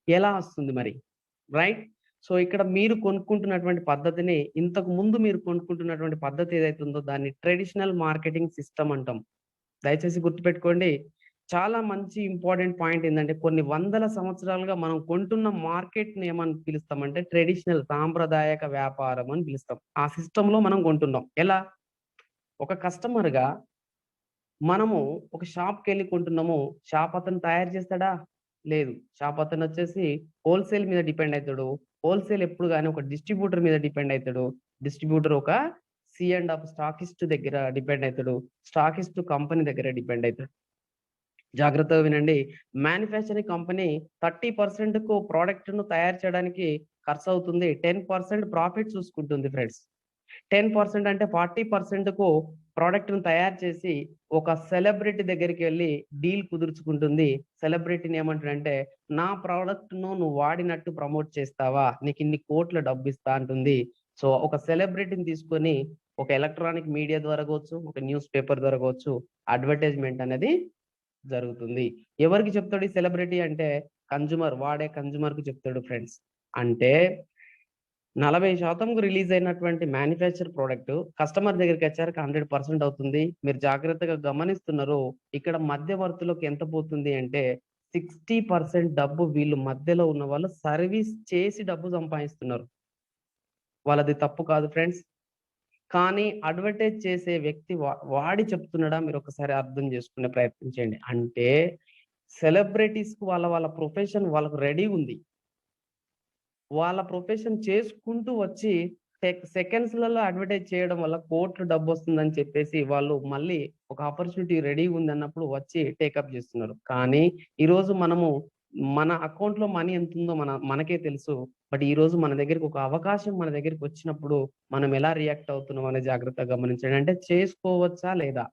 ఎలా వస్తుంది మరి? రైట్. సో ఇక్కడ మీరు కొనుక్కుంటున్నటువంటి పద్ధతిని, ఇంతకు ముందు మీరు కొనుక్కుంటున్నటువంటి పద్ధతి ఏదైతే ఉందో దాన్ని ట్రెడిషనల్ మార్కెటింగ్ సిస్టమ్ అంటాం. దయచేసి గుర్తుపెట్టుకోండి. చాలా మంచి ఇంపార్టెంట్ పాయింట్ ఏందంటే, కొన్ని వందల సంవత్సరాలుగా మనం కొంటున్న మార్కెట్‌ని ఏమని పిలుస్తామంటే ట్రెడిషనల్ సాంప్రదాయక వ్యాపారం అని పిలుస్తాం. ఆ సిస్టమ్‌లో మనం కొంటున్నాం. ఎలా? ఒక కస్టమర్‌గా మనము ఒక షాప్‌కెళ్ళి కొంటున్నాము. షాప్ అతను తయారు చేస్తాడా? లేదు. షాప్ అతనొచ్చేసి హోల్‌సేల్ మీద డిపెండ్ అయితాడు. హోల్‌సేల్ ఎప్పుడు గాని ఒక డిస్ట్రిబ్యూటర్ మీద డిపెండ్ అయితాడు. డిస్ట్రిబ్యూటర్ ఒక సి అండ్ ఆఫ్ స్టాకిస్ట్ దగ్గర డిపెండ్ అయితాడు. స్టాకిస్ట్ కంపెనీ దగ్గర డిపెండ్ అయితాడు. జాగ్రత్తగా వినండి. మ్యానుఫ్యాక్చరింగ్ కంపెనీ 30%కు ప్రొడక్ట్‌ను తయారు చేయడానికి ఖర్చవుతుంది. 10% ప్రాఫిట్ చూసుకుంటుంది ఫ్రెండ్స్. 10% అంటే 40%కు ప్రొడక్ట్‌ని తయారు చేసి ఒక సెలబ్రిటీ దగ్గరికెళ్ళి డీల్ కుదుర్చుకుంటుంది. సెలబ్రిటీని ఏమంటాడంటే, "నా ప్రొడక్ట్‌ను నువ్వు వాడినట్టు ప్రమోట్ చేస్తావా? నీకిన్ని కోట్ల డబ్బిస్తా" అంటుంది. సో, ఒక సెలబ్రిటీని తీసుకొని ఒక ఎలక్ట్రానిక్ మీడియా ద్వారా కావచ్చు, ఒక న్యూస్ పేపర్ ద్వారా కావచ్చు, అడ్వర్టైజ్‌మెంట్ అనేది జరుగుతుంది. ఎవరికి చెప్తాడు ఈ సెలబ్రిటీ అంటే, వాడే కన్జ్యూమర్‌కి చెప్తాడు ఫ్రెండ్స్. అంటే 40% రిలీజ్ అయినటువంటి మ్యానుఫ్యాక్చర్ ప్రొడక్ట్ కస్టమర్ దగ్గరికొచ్చాక 100% అవుతుంది. మీరు జాగ్రత్తగా గమనిస్తున్నారు. ఇక్కడ మధ్యవర్తులకు ఎంత పోతుంది అంటే 60% డబ్బు వీళ్ళు మధ్యలో ఉన్న వాళ్ళు సర్వీస్ చేసి డబ్బు సంపాదిస్తున్నారు. వాళ్ళది తప్పు కాదు ఫ్రెండ్స్. కానీ అడ్వర్టైజ్ చేసే వ్యక్తి వాడి చెప్తున్నాడా? మీరొకసారి అర్థం చేసుకునే ప్రయత్నం చేయండి. అంటే సెలబ్రిటీస్‌కి వాళ్ళ ప్రొఫెషన్ వాళ్ళకు రెడీగుంది. వాళ్ళ ప్రొఫెషన్ చేసుకుంటూ వచ్చి సెకండ్స్‌లలో అడ్వర్టైజ్ చేయడం వల్ల కోట్లు డబ్బొస్తుందని చెప్పేసి వాళ్ళు మళ్ళీ ఒక ఆపర్చునిటీ రెడీగుందన్నప్పుడు వచ్చి టేకప్ జేస్తున్నారు. కానీ ఈరోజు మన అకౌంట్‌లో మనీ ఎంతుందో మనకే తెలుసు. బట్ ఈరోజు మన దగ్గరికి ఒక అవకాశం మన దగ్గరికొచ్చినప్పుడు మనం ఎలా రియాక్ట్ అవుతున్నాం అనేది జాగ్రత్తగా గమనించండి. అంటే చేసుకోవచ్చా లేదా?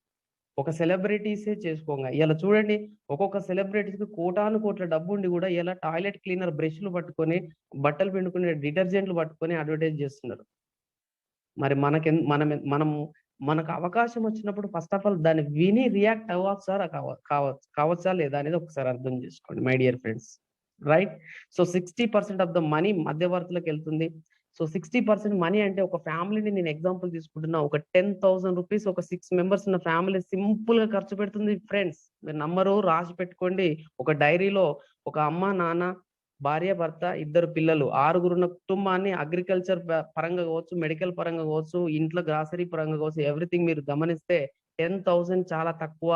ఒక సెలబ్రిటీసే చేసుకోంగా. ఇయాల చూడండి, ఒక్కొక్క సెలబ్రిటీస్‌కి కోటానుకోట్ల డబ్బుండి గూడా ఇలా టాయిలెట్ క్లీనర్ బ్రష్‌లు పట్టుకొని, బట్టలు పిండుకునే డిటర్జెంట్లు పట్టుకొని అడ్వర్టైజ్ జేస్తున్నారు. మరి మనకు అవకాశం వచ్చినప్పుడు ఫస్ట్ ఆఫ్ ఆల్ దాన్ని విని రియాక్ట్ అవ్వచ్చా? కావచ్చా లేదా అనేది ఒకసారి అర్థం చేసుకోండి my dear friends. Right. So 60% of the money మధ్యవర్తులకెళ్తుంది. సో 60% మనీ అంటే ఒక ఫ్యామిలీని నేను ఎగ్జాంపుల్ తీసుకుంటున్నా. ఒక 10,000 రూపీస్ ఒక 6 మెంబర్స్ ఉన్న ఫ్యామిలీ సింపుల్‌గా ఖర్చు పెడుతుంది ఫ్రెండ్స్. మీరు నమ్మరు, రాసి పెట్టుకోండి. ఒక డైరీలో ఒక అమ్మ, నాన్న, భార్య, భర్త, ఇద్దరు పిల్లలు, ఆరుగురున్న కుటుంబాన్ని అగ్రికల్చర్ పరంగా కావచ్చు, మెడికల్ పరంగా కావచ్చు, ఇంట్లో గ్రాసరీ పరంగా కావచ్చు, ఎవ్రీథింగ్ మీరు గమనిస్తే 10,000 చాలా తక్కువ.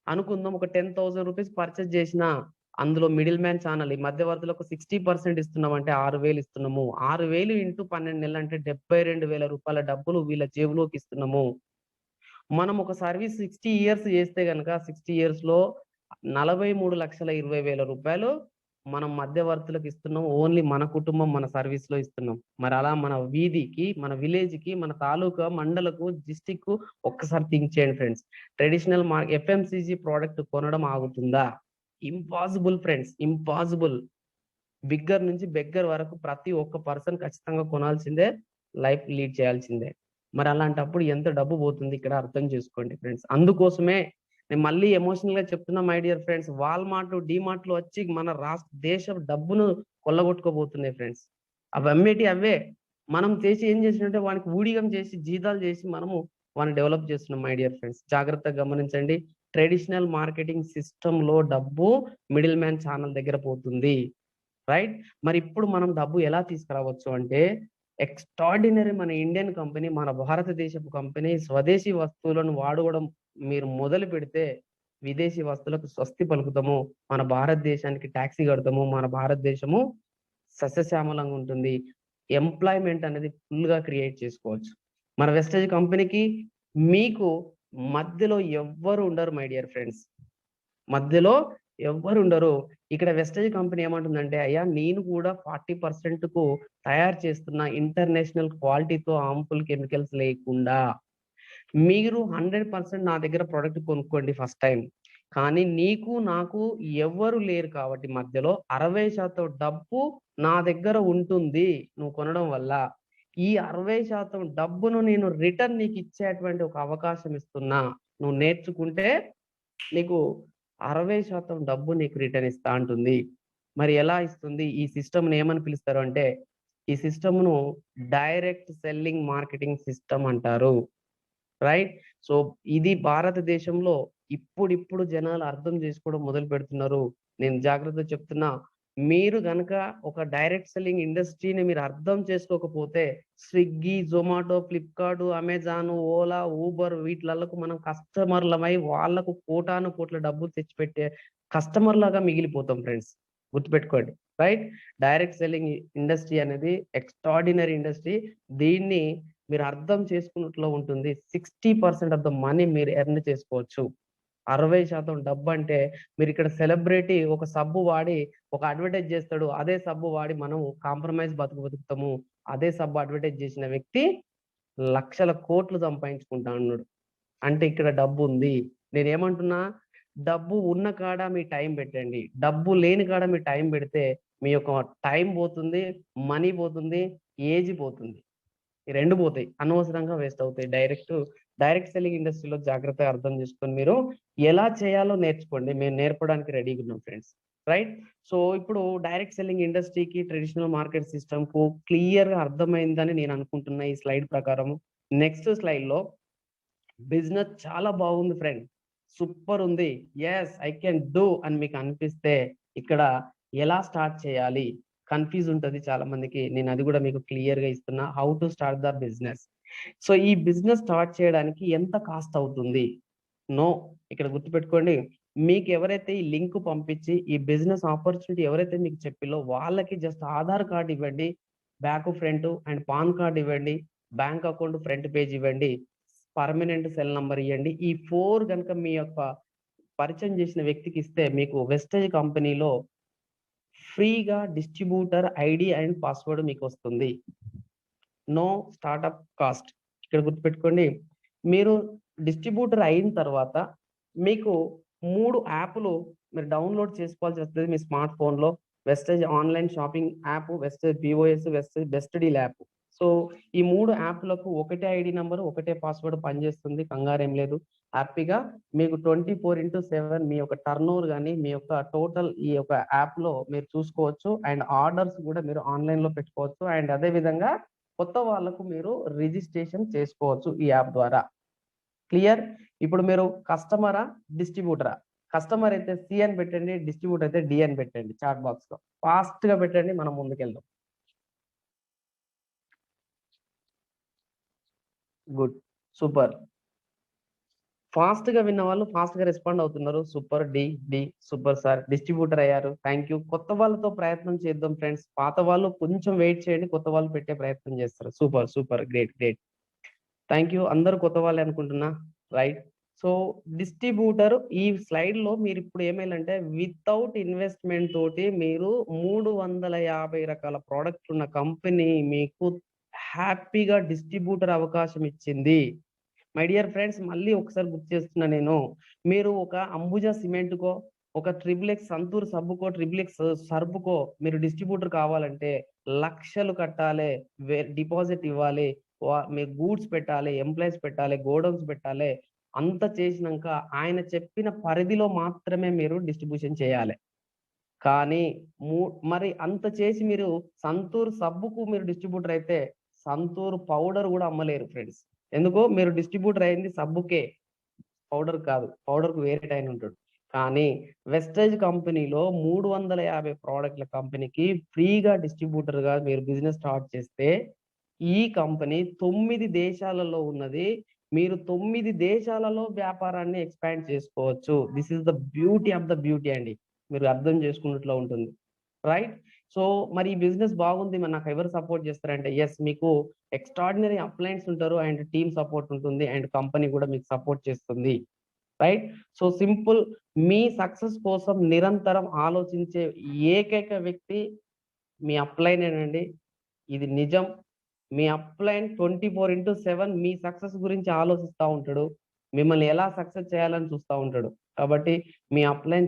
అనుకుందాం ఒక 10,000 రూపీస్ పర్చేజ్ చేసినా, అందులో మిడిల్ మ్యాన్ ఛానల్ ఈ మధ్యవర్తులకు 60% ఇస్తున్నామంటే 6,000 ఇస్తున్నాము. 6,000 ఇంటూ 12 నెలలంటే 72,000 రూపాయల డబ్బులు వీళ్ళ జేబులోకి ఇస్తున్నాము. మనం ఒక సర్వీస్ 60 ఇయర్స్ చేస్తే గనక 60 ఇయర్స్‌లో 43,20,000 రూపాయలు మనం మధ్యవర్తులకు ఇస్తున్నాం. ఓన్లీ మన కుటుంబం మన సర్వీస్‌లో ఇస్తున్నాం. మరి అలా మన వీధికి, మన విలేజ్‌కి, మన తాలూకా, మండలకు, డిస్ట్రిక్ట్‌కు ఒక్కసారి థింక్ చేయండి ఫ్రెండ్స్. ట్రెడిషనల్ ఎఫ్ఎంసీజీ ప్రొడక్ట్ కొనడం ఆగుతుందా? Impossible friends. ఇంపాసిబుల్. బిగ్గర్ నుంచి బెగ్గర్ వరకు ప్రతి ఒక్క పర్సన్ ఖచ్చితంగా కొనాల్సిందే. లైఫ్ లీడ్ చేయాల్సిందే. మరి అలాంటప్పుడు ఎంత డబ్బు పోతుంది ఇక్కడ అర్థం చేసుకోండి ఫ్రెండ్స్. అందుకోసమే నేను మళ్ళీ ఎమోషనల్‌గా చెప్తున్నా మై డియర్ ఫ్రెండ్స్. వాల్‌మార్ట్, డీమార్ట్‌లు వచ్చి మన దేశం డబ్బును కొల్లగొట్టుకోబోతున్నాయి ఫ్రెండ్స్. అవి అమ్మేటివి అవే. మనం చేసి ఏం చేసినంటే వానికి ఊడిగం చేసి, జీతాలు చేసి మనము వాడిని డెవలప్ చేస్తున్నాం మై డియర్ ఫ్రెండ్స్. జాగ్రత్తగా గమనించండి. ట్రెడిషనల్ మార్కెటింగ్ సిస్టమ్‌లో డబ్బు మిడిల్ మ్యాన్ ఛానల్ దగ్గర పోతుంది. రైట్. మరి ఇప్పుడు మనం డబ్బు ఎలా తీసుకురావచ్చు అంటే, ఎక్స్ట్రార్డినరీ మన ఇండియన్ కంపెనీ, మన భారతదేశపు కంపెనీ స్వదేశీ వస్తువులను వాడడం మీరు మొదలుపెడితే, విదేశీ వస్తువులకు స్వస్తి పలుకుతాము. మన భారతదేశానికి టాక్సీ కడతాము. మన భారతదేశము సస్యశ్యామలంగా ఉంటుంది. ఎంప్లాయ్‌మెంట్ అనేది ఫుల్‌గా క్రియేట్ చేసుకోవచ్చు. మన వెస్టేజ్ కంపెనీకి మీకు మధ్యలో ఎవ్వరు ఉండరు మై డియర్ ఫ్రెండ్స్. మధ్యలో ఎవ్వరుండరు. ఇక్కడ వెస్టేజ్ కంపెనీ ఏమంటుందంటే, "అయ్యా నేను కూడా 40%కు తయారు చేస్తున్న ఇంటర్నేషనల్ క్వాలిటీతో హార్మ్‌ఫుల్ కెమికల్స్ లేకుండా. మీరు 100% నా దగ్గర ప్రొడక్ట్ కొనుక్కోండి ఫస్ట్ టైమ్. కానీ నీకు నాకు ఎవ్వరు లేరు కాబట్టి మధ్యలో 60% డబ్బు నా దగ్గర ఉంటుంది నువ్వు కొనడం వల్ల. ఈ 60% డబ్బును నేను రిటర్న్ నీకు ఇచ్చేటువంటి ఒక అవకాశం ఇస్తున్నా. నువ్వు నేర్చుకుంటే నీకు 60% డబ్బు నీకు రిటర్న్ ఇస్తా అంటుంది. మరి ఎలా ఇస్తుంది? ఈ సిస్టమ్‌ని ఏమని పిలుస్తారు అంటే, ఈ సిస్టమ్‌ను డైరెక్ట్ సెల్లింగ్ మార్కెటింగ్ సిస్టమ్ అంటారు. రైట్? సో, ఇది భారతదేశంలో ఇప్పుడిప్పుడు జనాలు అర్థం చేసుకోవడం మొదలుపెడుతున్నారు. నేను జాగ్రత్తగా చెప్తున్నా. మీరు గనక ఒక డైరెక్ట్ సెల్లింగ్ ఇండస్ట్రీని మీరు అర్థం చేసుకోకపోతే, Swiggy, Zomato, Flipkart, Amazon, Ola, Uber వీటిలలకు మనం కస్టమర్‌లమై వాళ్ళకు కోటాను కోట్ల డబ్బులు తెచ్చిపెట్టే కస్టమర్‌లాగా మిగిలిపోతాం ఫ్రెండ్స్. గుర్తుపెట్టుకోండి. రైట్? డైరెక్ట్ సెల్లింగ్ ఇండస్ట్రీ అనేది ఎక్స్ట్రార్డినరీ ఇండస్ట్రీ. దీన్ని మీరు అర్థం చేసుకున్నట్లో ఉంటుంది. 60% ఆఫ్ ద మనీ మీరు ఎర్న్ చేసుకోవచ్చు. 60% డబ్బంటే మీరిక్కడ సెలబ్రిటీ ఒక సబ్బు వాడి ఒక అడ్వర్టైజ్ చేస్తాడు. అదే సబ్బు వాడి మనం కాంప్రమైజ్ బతుకుతాము. అదే సబ్బు అడ్వర్టైజ్ చేసిన వ్యక్తి లక్షల కోట్లు సంపాదించుకుంటా అన్నాడు. అంటే ఇక్కడ డబ్బుంది. నేనేమంటున్నా, డబ్బు ఉన్న కాడ మీ టైం పెట్టండి. డబ్బు లేని కాడ మీ టైం పెడితే మీ యొక్క టైం పోతుంది, మనీ పోతుంది, ఏజ్ పోతుంది. ఈ 2 పోతాయి. అనవసరంగా వేస్ట్ అవుతాయి. డైరెక్ట్ సెల్లింగ్ ఇండస్ట్రీలో జాగ్రత్తగా అర్థం చేసుకొని మీరు ఎలా చేయాలో నేర్చుకోండి. మేము నేర్పడానికి రెడీగున్నాం ఫ్రెండ్స్. రైట్? సో, ఇప్పుడు డైరెక్ట్ సెల్లింగ్ ఇండస్ట్రీకి, ట్రెడిషనల్ మార్కెట్ సిస్టమ్‌కు క్లియర్‌గా అర్థమైందని నేను అనుకుంటున్నా ఈ స్లైడ్ ప్రకారము. నెక్స్ట్ స్లైడ్‌లో బిజినెస్ చాలా బాగుంది ఫ్రెండ్. సూపర్ ఉంది. యెస్! ఐ కెన్ డూ అని మీకు అనిపిస్తే ఇక్కడ ఎలా స్టార్ట్ చేయాలి? కన్‌ఫ్యూజ్ ఉంటది చాలా మందికి. నేను అది కూడా మీకు క్లియర్‌గా ఇస్తున్నా. How to start the business. So, ఈ బిజినెస్ స్టార్ట్ చేయడానికి ఎంత కాస్ట్ అవుతుంది? నో. ఇక్కడ గుర్తుపెట్టుకోండి. మీకు ఎవరైతే ఈ లింక్ పంపించి ఈ బిజినెస్ ఆపర్చునిటీ ఎవరైతే మీకు చెప్పిల్లో వాళ్ళకి జస్ట్ ఆధార్ కార్డ్ ఇవ్వండి. Back, front and pan card ఇవ్వండి. బ్యాంక్ అకౌంట్ ఫ్రంట్ పేజ్ ఇవ్వండి. పర్మనెంట్ సెల్ నంబర్ ఇయ్యండి. ఈ 4 గనుక మీ యొక్క పరిచయం చేసిన వ్యక్తికి ఇస్తే మీకు వెస్టేజ్ కంపెనీలో ఫ్రీగా డిస్ట్రిబ్యూటర్ ఐడీ అండ్ పాస్వర్డ్ మీకొస్తుంది. No startup cost. ఇక్కడ గుర్తుపెట్టుకోండి. మీరు డిస్ట్రిబ్యూటర్ అయిన తర్వాత మీకు 3 యాప్‌లు మీరు డౌన్‌లోడ్ చేసుకోవాల్సి వస్తది మీ స్మార్ట్ ఫోన్‌లో. Vestige online shopping app, Vestige POS, Vestige best deal app. So, ఈ 3 యాప్‌లకు ఒకటే ఐడీ నంబర్, ఒకటే పాస్వర్డ్ పనిచేస్తుంది. కంగారేం లేదు. హ్యాపీగా మీకు 24/7 మీ యొక్క టర్నోవర్ గాని, మీ యొక్క టోటల్ ఈ యొక్క యాప్‌లో మీరు చూసుకోవచ్చు. అండ్ ఆర్డర్స్ కూడా మీరు ఆన్‌లైన్‌లో పెట్టుకోవచ్చు. అండ్ అదే విధంగా కొత్త వాళ్ళకు మీరు రిజిస్ట్రేషన్ చేసుకోవచ్చు ఈ యాప్ ద్వారా. క్లియర్? ఇప్పుడు మీరు కస్టమరా? డిస్ట్రిబ్యూటరా? కస్టమర్ అయితే సి అని పెట్టండి. డిస్ట్రిబ్యూటర్ అయితే డి అని పెట్టండి చాట్ బాక్స్‌లో. ఫాస్ట్‌గా పెట్టండి. మనం ముందుకెళ్దాం. గుడ్. సూపర్. ఫాస్ట్‌గా విన్నవాళ్ళు ఫాస్ట్‌గా రెస్పాండ్ అవుతున్నారు. సూపర్ డి. Super sir. డిస్ట్రిబ్యూటర్ అయ్యారు. Thank you. కొత్త వాళ్ళతో ప్రయత్నం చేద్దాం ఫ్రెండ్స్. పాత వాళ్ళు కొంచెం వెయిట్ చేయండి. కొత్త వాళ్ళు పెట్టే ప్రయత్నం చేస్తారు. సూపర్. గ్రేట్. Thank you. అందరూ కొత్త వాళ్ళే అనుకుంటున్నా. రైట్. సో, డిస్ట్రిబ్యూటర్ ఈ స్లైడ్‌లో మీరిప్పుడు ఏమైందంటే వితౌట్ ఇన్వెస్ట్‌మెంట్ తోటి మీరు 350 రకాల ప్రొడక్ట్స్ ఉన్న కంపెనీ మీకు హ్యాపీగా డిస్ట్రిబ్యూటర్ అవకాశం ఇచ్చింది. మై డియర్ ఫ్రెండ్స్ మళ్ళీ ఒకసారి గుర్తు చేస్తున్నా నేను. మీరు ఒక అంబుజా సిమెంట్‌కో, ఒక ట్రిపుల్ ఎక్స్ సంతూర్ సబ్బుకో, ట్రిపుల్ ఎక్స్ సర్ఫ్‌కో మీరు డిస్ట్రిబ్యూటర్ కావాలంటే లక్షలు కట్టాలే. డిపాజిట్ ఇవ్వాలి. మీరు గూడ్స్ పెట్టాలి, ఎంప్లాయీస్ పెట్టాలి, గోడౌన్స్ పెట్టాలి. అంత చేసినంక ఆయన చెప్పిన పరిధిలో మాత్రమే మీరు డిస్ట్రిబ్యూషన్ చేయాలి. కానీ ము మరి అంత చేసి మీరు సంతూర్ సబ్బుకు మీరు డిస్ట్రిబ్యూటర్ అయితే సంతూర్ పౌడర్ గూడా అమ్మలేరు ఫ్రెండ్స్. ఎందుకు? మీరు డిస్ట్రిబ్యూటర్ అయింది సబ్బుకే. పౌడర్ కాదు. పౌడర్‌కి వేరే ఉంటాడు. కానీ వెస్టేజ్ కంపెనీలో 350 ప్రొడక్ట్‌ల కంపెనీకి ఫ్రీగా డిస్ట్రిబ్యూటర్‌గా మీరు బిజినెస్ స్టార్ట్ చేస్తే, ఈ కంపెనీ 9 దేశాలలో ఉన్నది. మీరు 9 దేశాలలో వ్యాపారాన్ని ఎక్స్‌పాండ్ చేసుకోవచ్చు. This is the beauty of the beauty అండి. మీరు అర్థం చేసుకున్నట్లో ఉంటుంది. రైట్? సో, మరి ఈ బిజినెస్ బాగుంది. మరి నాకెవరు సపోర్ట్ చేస్తారంటే, యెస్ మీకు ఎక్స్ట్రార్డినరీ అప్లయన్స్ ఉంటారు. అండ్ టీమ్ సపోర్ట్ ఉంటుంది. అండ్ కంపెనీ కూడా మీకు సపోర్ట్ చేస్తుంది. రైట్? సో, సింపుల్ మీ సక్సెస్ కోసం నిరంతరం ఆలోచించే ఏకైక వ్యక్తి మీ అప్లైనేనండి. ఇది నిజం. మీ అప్లైన్ 24/7 మీ సక్సెస్ గురించి ఆలోచిస్తా ఉంటాడు. మిమ్మల్ని ఎలా సక్సెస్ చేయాలని చూస్తా ఉంటాడు. కాబట్టి మీ అప్లైన్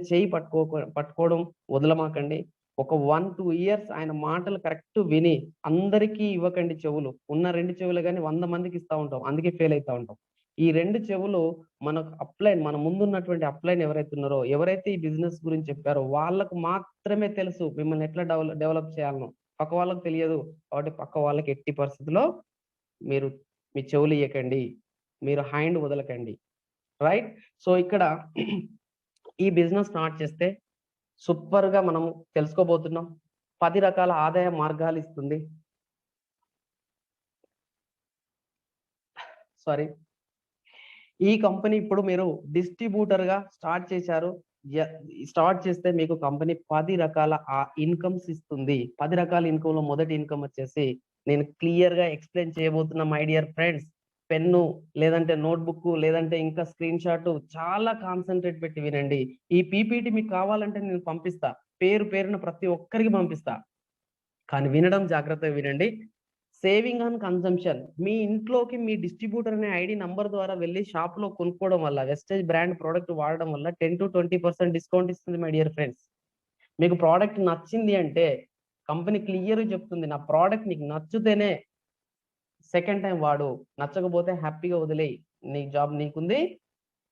పట్టుకోవడం వదలమాకండి. ఒక 1-2 ఇయర్స్ ఆయన మాటలు కరెక్ట్ విని అందరికీ ఇవ్వకండి చెవులు. ఉన్న 2 చెవులు గాని 100 మందికి ఇస్తా ఉంటాం. అందుకే ఫెయిల్ అయితా ఉంటాం. ఈ 2 చెవులు మనకు అప్లైన్ మన ముందున్నటువంటి అప్లైన్ ఎవరైతే ఉన్నారో, ఎవరైతే ఈ బిజినెస్ గురించి చెప్పారో వాళ్ళకు మాత్రమే తెలుసు మిమ్మల్ని ఎట్లా డెవలప్ చేయాలనో. పక్క వాళ్ళకి తెలియదు. కాబట్టి పక్క వాళ్ళకి ఎట్టి పరిస్థితిలో మీరు మీ చెవులు ఇయ్యకండి. మీరు హ్యాండ్ వదలకండి. రైట్? సో ఇక్కడ ఈ బిజినెస్ స్టార్ట్ చేస్తే సూపర్‌గా మనం తెలుసుకోబోతున్నాం. 10 రకాల ఆదాయ మార్గాలు ఇస్తుంది. సారీ. ఈ కంపెనీ ఇప్పుడు మీరు డిస్ట్రిబ్యూటర్‌గా స్టార్ట్ చేశారు. స్టార్ట్ చేస్తే మీకు కంపెనీ 10 రకాల ఇన్కమ్స్ ఇస్తుంది. 10 రకాల ఇన్కమ్‌లో మొదటి ఇన్కమ్ వచ్చేసి నేను క్లియర్‌గా ఎక్స్‌ప్లెయిన్ చేయబోతున్నా మై డియర్ ఫ్రెండ్స్. పెన్ను లేదంటే నోట్‌బుక్ లేదంటే ఇంకా స్క్రీన్ షాట్ చాలా కాన్సంట్రేట్ పెట్టి వినండి. ఈ పీపీటీ మీకు కావాలంటే నేను పంపిస్తా. పేరున ప్రతి ఒక్కరికి పంపిస్తా. కానీ వినడం జాగ్రత్తగా వినండి. Saving on consumption. మీ ఇంట్లోకి మీ డిస్ట్రిబ్యూటర్ అనే ఐడీ నంబర్ ద్వారా వెళ్లి షాప్‌లో కొనుక్కోవడం వల్ల వెస్టేజ్ బ్రాండ్ ప్రొడక్ట్ వాడడం వల్ల 10-20% డిస్కౌంట్ ఇస్తుంది మై డియర్ ఫ్రెండ్స్. మీకు ప్రొడక్ట్ నచ్చింది అంటే కంపెనీ క్లియర్‌గా చెప్తుంది. నా ప్రొడక్ట్ నీకు నచ్చితేనే సెకండ్ టైమ్ వాడు. నచ్చకపోతే హ్యాపీగా వదిలేయి. నీ జాబ్ నీకుంది.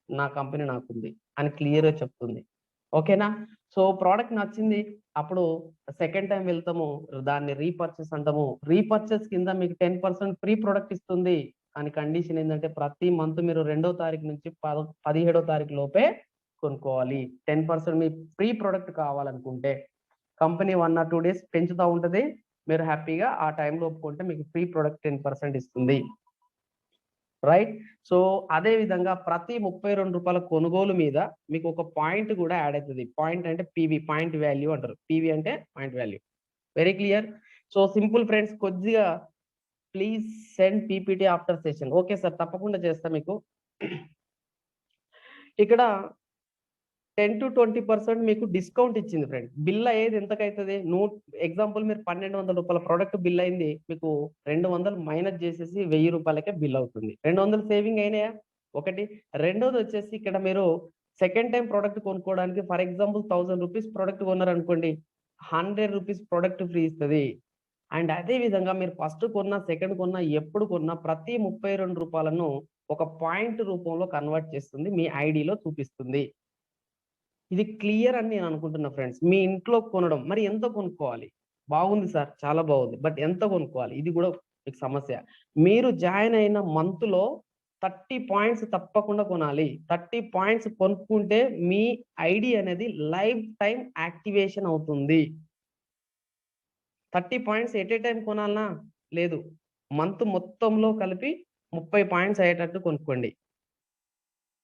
నా కంపెనీ నాకుంది అని క్లియర్‌గా చెప్తుంది. ఓకేనా? సో ప్రొడక్ట్ నచ్చింది. అప్పుడు సెకండ్ టైమ్ వెళ్తాము. దాన్ని రీపర్చేస్ అంటాము. రీపర్చేస్ కింద మీకు 10% ఫ్రీ ప్రొడక్ట్ ఇస్తుంది. కానీ కండిషన్ ఏందంటే ప్రతి మంత్ మీరు 2వ తారీఖు నుంచి 17వ తారీఖు లోపే కొనుక్కోవాలి. 10% మీ ఫ్రీ ప్రొడక్ట్ కావాలనుకుంటే కంపెనీ 1 ఆర్ 2 డేస్ పెంచుతా ఉంటది. మీరు హ్యాపీగా ఆ టైంలో ఒప్పుకుంటే మీకు ఫ్రీ ప్రొడక్ట్ 10% ఇస్తుంది. రైట్? సో అదే విధంగా ప్రతి రూ. 32 కొనుగోలు మీద మీకు ఒక పాయింట్ కూడా యాడ్ అవుతది. పాయింట్ అంటే పీవీ పాయింట్ వాల్యూ అంటారు. పీవీ అంటే point value. Very clear? So simple friends కొద్దిగా please send PPT after session. Okay sir తప్పకుండా చేస్తా మీకు. ఇక్కడ 10-20% మీకు డిస్కౌంట్ ఇచ్చింది ఫ్రెండ్. బిల్ అయ్యేది ఎంతకైతది? ఎగ్జాంపుల్ మీరు రూ. 1200 ప్రొడక్ట్ బిల్ అయింది. మీకు 200 మైనస్ చేసేసి రూ. 1000కే బిల్ అవుతుంది. 200 సేవింగ్ అయినాయా? ఒకటి. రెండోది వచ్చేసి ఇక్కడ మీరు సెకండ్ టైమ్ ప్రొడక్ట్ కొనుక్కోవడానికి ఫర్ ఎగ్జాంపుల్ ₹1000 ప్రొడక్ట్ కొన్నారనుకోండి. ₹100 ప్రొడక్ట్ ఫ్రీ ఇస్తది. అండ్ అదే విధంగా మీరు ఫస్ట్ కొన్నా, సెకండ్ కొన్నా, ఎప్పుడు కొన్నా ప్రతి రూ. 32ను ఒక పాయింట్ రూపంలో కన్వర్ట్ చేస్తుంది. మీ ఐడీలో చూపిస్తుంది. ఇది క్లియర్ అని నేను అనుకుంటున్నా ఫ్రెండ్స్. మీ ఇంట్లో కొనడం మరి ఎంత కొనుక్కోవాలి? బాగుంది సార్. చాలా బాగుంది. బట్ ఎంత కొనుక్కోవాలి? ఇది కూడా మీకు సమస్య. మీరు జాయిన్ అయిన మంత్‌లో 30 పాయింట్స్ తప్పకుండా కొనాలి. 30 పాయింట్స్ కొనుక్కుంటే మీ ఐడీ అనేది లైఫ్ టైమ్ యాక్టివేషన్ అవుతుంది. 30 పాయింట్స్ ఎట్ ఏ టైమ్ కొనాలనా? లేదు. మంత్ మొత్తంలో కలిపి 30 పాయింట్స్ అయ్యేటట్టు కొనుక్కోండి.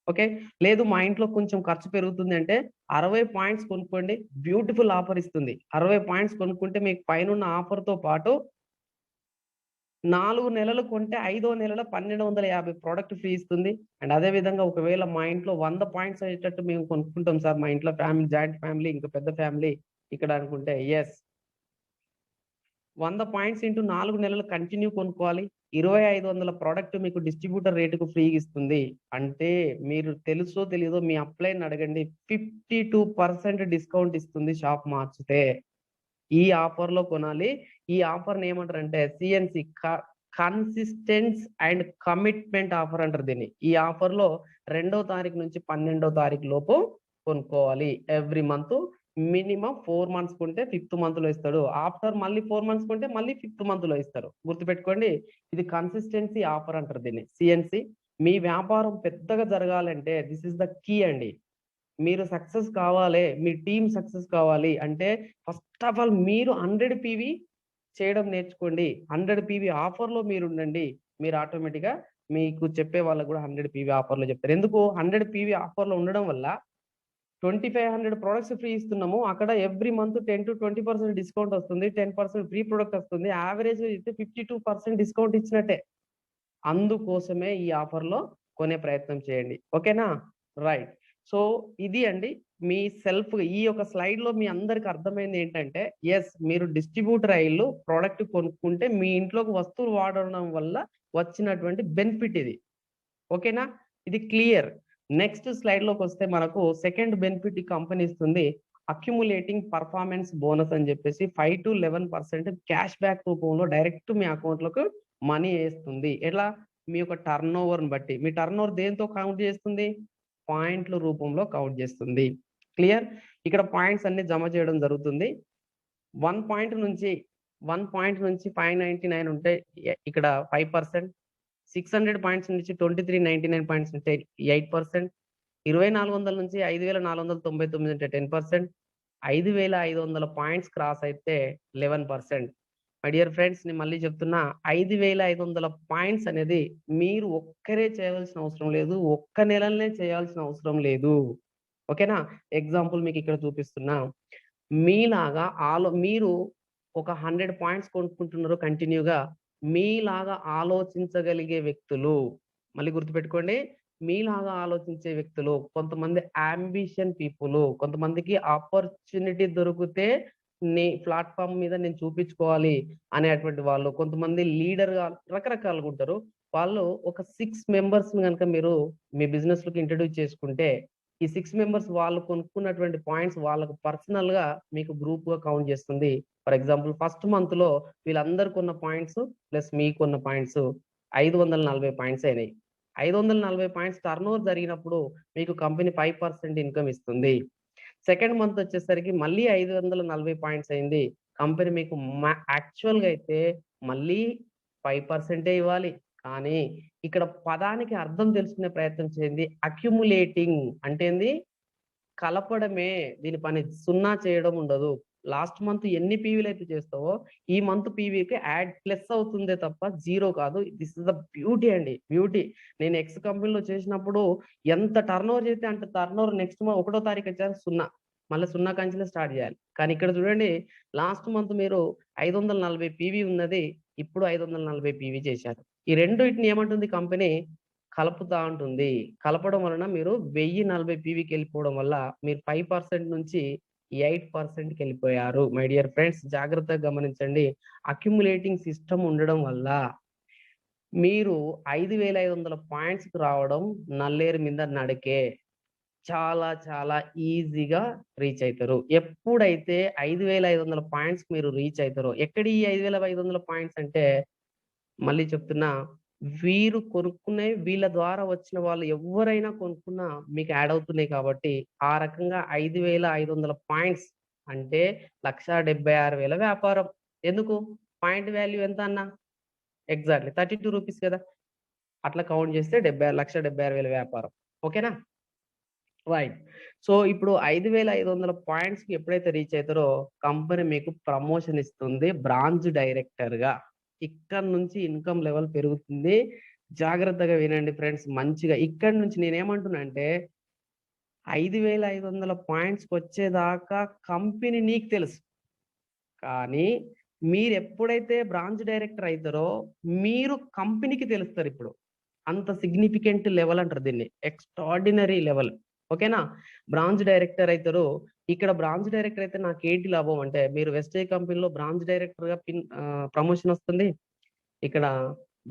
ఓకే. లేదు మా ఇంట్లో కొంచెం ఖర్చు పెరుగుతుంది అంటే 60 పాయింట్స్ కొనుక్కోండి. బ్యూటిఫుల్ ఆఫర్ ఇస్తుంది. 60 పాయింట్స్ కొనుక్కుంటే మీకు పైనున్న ఆఫర్‌తో పాటు 4 నెలలు కొంటే ఐదో నెలలో 1250 ప్రొడక్ట్ ఫ్రీ ఇస్తుంది. అండ్ అదే విధంగా ఒకవేళ మా ఇంట్లో 100 పాయింట్స్ అయ్యేటట్టు మేము కొనుక్కుంటాం సార్. మా ఇంట్లో ఫ్యామిలీ జాయింట్ ఫ్యామిలీ ఇంకా పెద్ద ఫ్యామిలీ ఇక్కడ అనుకుంటే యెస్. 100 పాయింట్స్ ఇంటూ 4 నెలలు కంటిన్యూ కొనుక్కోవాలి. 2500 ప్రొడక్ట్ మీకు డిస్ట్రిబ్యూటర్ రేటుకు ఫ్రీగా ఇస్తుంది. అంటే మీరు తెలుసో తెలీదో మీ అప్లైన్ అడగండి. 52% డిస్కౌంట్ ఇస్తుంది షాప్ మార్చితే. ఈ ఆఫర్‌లో కొనాలి. ఈ ఆఫర్‌ని ఏమంటారంటే సీఎన్‌సి కన్సిస్టెన్స్ అండ్ కమిట్మెంట్ ఆఫర్ అంటారు దీన్ని. ఈ ఆఫర్‌లో 2వ తారీఖు నుంచి 12వ తారీఖు లోపు కొనుక్కోవాలి. ఎవ్రీ మంత్ మినిమమ్ 4 మంత్స్ కొంటే 5థ్ మంత్‌లో ఇస్తాడు. ఆఫ్టర్ మళ్ళీ 4 మంత్స్ కొంటే మళ్ళీ 5థ్ మంత్‌లో ఇస్తారు. గుర్తుపెట్టుకోండి. ఇది కన్సిస్టెన్సీ ఆఫర్ అంటారు దీన్ని. సీఎన్‌సి. మీ వ్యాపారం పెద్దగా జరగాలంటే దిస్ ఈస్ ద కీ అండి. మీరు సక్సెస్ కావాలే, మీ టీమ్ సక్సెస్ కావాలి అంటే ఫస్ట్ ఆఫ్ ఆల్ మీరు 100 పీవీ చేయడం నేర్చుకోండి. 100 పీవీ ఆఫర్‌లో మీరుండండి. మీరు ఆటోమేటిక్‌గా మీకు చెప్పే వాళ్ళకి కూడా 100 పీవీ ఆఫర్‌లో చెప్తారు. ఎందుకు 100 పీవీ ఆఫర్‌లో ఉండడం వల్ల 2500 ప్రొడక్ట్స్ ఫ్రీ ఇస్తున్నాము. అక్కడ ఎవ్రీ మంత్ 10-20% డిస్కౌంట్ వస్తుంది. 10% ఫ్రీ ప్రొడక్ట్ వస్తుంది. యావరేజ్ అయితే 52% డిస్కౌంట్ ఇచ్చినట్టే. అందుకోసమే ఈ ఆఫర్‌లో కొనే ప్రయత్నం చేయండి. ఓకేనా? రైట్. సో ఇది అండి మీ ఈ యొక్క స్లైడ్‌లో మీ అందరికి అర్థమైంది ఏంటంటే యెస్ మీరు డిస్ట్రిబ్యూటర్ అయ్యిల్లు ప్రొడక్ట్ కొనుక్కుంటే మీ ఇంట్లోకి వస్తువులు వాడడం వల్ల వచ్చినటువంటి బెనిఫిట్ ఇది. ఓకేనా? ఇది క్లియర్. నెక్స్ట్ స్లైడ్ లోకి వస్తే మనకు సెకండ్ బెనిఫిట్ ఈ కంపెనీ ఇస్తుంది, అక్యుములేటింగ్ పర్ఫార్మెన్స్ బోనస్ అని చెప్పేసి 5 to 11% క్యాష్ బ్యాక్ రూపంలో డైరెక్ట్ మీ అకౌంట్ లకు మనీ వేస్తుంది. ఎట్లా? మీ యొక్క టర్న్ ఓవర్ బట్టి. మీ టర్న్ ఓవర్ దేంతో కౌంట్ చేస్తుంది? పాయింట్ల రూపంలో కౌంట్ చేస్తుంది. క్లియర్? ఇక్కడ పాయింట్స్ అన్ని జమ చేయడం జరుగుతుంది. 1 పాయింట్ నుంచి 599 ఉంటే ఇక్కడ 5%, 600 పాయింట్స్ నుంచి 2399 పాయింట్స్ ఉంటే 8%, 2400 నుంచి 5499 ఉంటే 10%, 5500 పాయింట్స్ క్రాస్ అయితే 11%. మై డియర్ ఫ్రెండ్స్, నేను మళ్ళీ చెప్తున్నా, 5500 పాయింట్స్ అనేది మీరు ఒక్కరే చేయవలసిన అవసరం లేదు, ఒక్క నెలనే చేయాల్సిన అవసరం లేదు. ఓకేనా? ఎగ్జాంపుల్ మీకు ఇక్కడ చూపిస్తున్నా. మీలాగా మీరు ఒక 100 పాయింట్స్ కొనుక్కుంటున్నారు కంటిన్యూగా. మీలాగా ఆలోచించగలిగే వ్యక్తులు, మళ్ళీ గుర్తుపెట్టుకోండి, మీలాగా ఆలోచించే వ్యక్తులు, కొంతమంది అంబిషన్ పీపుల్, కొంతమందికి ఆపర్చునిటీ దొరికితే ప్లాట్ఫామ్ మీద నేను చూపించుకోవాలి అనేటువంటి వాళ్ళు, కొంతమంది లీడర్ గా రకరకాలుగా ఉంటారు. వాళ్ళు ఒక 6 మెంబర్స్ కనుక మీరు మీ బిజినెస్ లోకి ఇంట్రడ్యూస్ చేసుకుంటే, ఈ 6 మెంబర్స్ వాళ్ళు కొనుక్కున్నటువంటి పాయింట్స్ వాళ్ళకు పర్సనల్ గా మీకు గ్రూప్ గా కౌంట్ చేస్తుంది. ఫర్ ఎగ్జాంపుల్ ఫస్ట్ మంత్ లో వీళ్ళందరూ కొన్న పాయింట్స్ ప్లస్ మీకున్న పాయింట్స్ 540 పాయింట్స్ అయినాయి. 540 పాయింట్స్ టర్న్ ఓవర్ జరిగినప్పుడు మీకు కంపెనీ 5% ఇన్కమ్ ఇస్తుంది. సెకండ్ మంత్ వచ్చేసరికి మళ్ళీ 540 పాయింట్స్ అయింది. కంపెనీ మీకు యాక్చువల్ గా అయితే మళ్ళీ 5% ఇవ్వాలి. కానీ ఇక్కడ పదానికి అర్థం తెలుసుకునే ప్రయత్నం చేయండి. అక్యుములేటింగ్ అంటే ఏంది? కలపడమే దీని పని, సున్నా చేయడం ఉండదు. లాస్ట్ మంత్ ఎన్ని పీవీలు అయితే చేస్తావో ఈ మంత్ పీవీకి యాడ్ ప్లస్ అవుతుందే తప్ప జీరో కాదు. దిస్ ఇస్ ద బ్యూటీ అండి, బ్యూటీ. నేను ఎక్స్ కంపెనీలో చేసినప్పుడు ఎంత టర్న్ ఓవర్ చేస్తే అంత టర్న్ ఓవర్ నెక్స్ట్ 1వ తారీఖు వచ్చారు సున్నా, మళ్ళీ సున్నా కంచెలే స్టార్ట్ చేయాలి. కానీ ఇక్కడ చూడండి, లాస్ట్ మంత్ మీరు 540 పీవీ ఉన్నది, ఇప్పుడు 540 పీవీ చేశారు. ఈ రెండింటిని ఏమంటుంది కంపెనీ? కలుపుతా ఉంటుంది. కలపడం వలన మీరు 1040 పీవీకి వెళ్ళిపోవడం వల్ల మీరు 5% నుంచి 8%కి వెళ్ళిపోయారు. మై డియర్ ఫ్రెండ్స్, జాగ్రత్తగా గమనించండి. అక్యుములేటింగ్ సిస్టమ్ ఉండడం వల్ల మీరు 5500 పాయింట్స్ కి రావడం నల్లేరు మీద నడకే. చాలా చాలా ఈజీగా రీచ్ అవుతారు. ఎప్పుడైతే 5500 పాయింట్స్ మీరు రీచ్ అవుతారో, ఎక్కడ ఈ 5500 పాయింట్స్ అంటే, మళ్ళీ చెప్తున్నా, వీరు కొనుక్కునే వీళ్ళ ద్వారా వచ్చిన వాళ్ళు ఎవరైనా కొనుక్కున్నా మీకు యాడ్ అవుతున్నాయి కాబట్టి, ఆ రకంగా 5500 పాయింట్స్ అంటే 1,76,000 వ్యాపారం. ఎందుకు? పాయింట్ వాల్యూ ఎంత అన్న? ఎగ్జాక్ట్లీ 32 రూపీస్ కదా. అట్లా కౌంట్ చేస్తే 1,76,000 వ్యాపారం. ఓకేనా? రైట్. సో ఇప్పుడు 5500 పాయింట్స్ కి ఎప్పుడైతే రీచ్ అవుతారో కంపెనీ మీకు ప్రమోషన్ ఇస్తుంది బ్రాంచ్ డైరెక్టర్ గా. ఇక్కడ నుంచి ఇన్కమ్ లెవెల్ పెరుగుతుంది. జాగ్రత్తగా వినండి ఫ్రెండ్స్, మంచిగా. ఇక్కడ నుంచి నేనేమంటున్నా అంటే, 5500 పాయింట్స్ వచ్చేదాకా కంపెనీ నీకు తెలుసు. కానీ మీరు ఎప్పుడైతే బ్రాంచ్ డైరెక్టర్ అవుతారో మీరు కంపెనీకి తెలుస్తారు. ఇప్పుడు అంత సిగ్నిఫికెంట్ లెవెల్ అంటారు దీన్ని, ఎక్స్ట్రాడినరీ లెవెల్. ఓకేనా? బ్రాంచ్ డైరెక్టర్ అవుతారు. ఇక్కడ బ్రాంచ్ డైరెక్టర్ అయితే నాకు ఏంటి లాభం అంటే, మీరు వెస్టే కంపెనీలో బ్రాంచ్ డైరెక్టర్ గా ప్రమోషన్ వస్తుంది. ఇక్కడ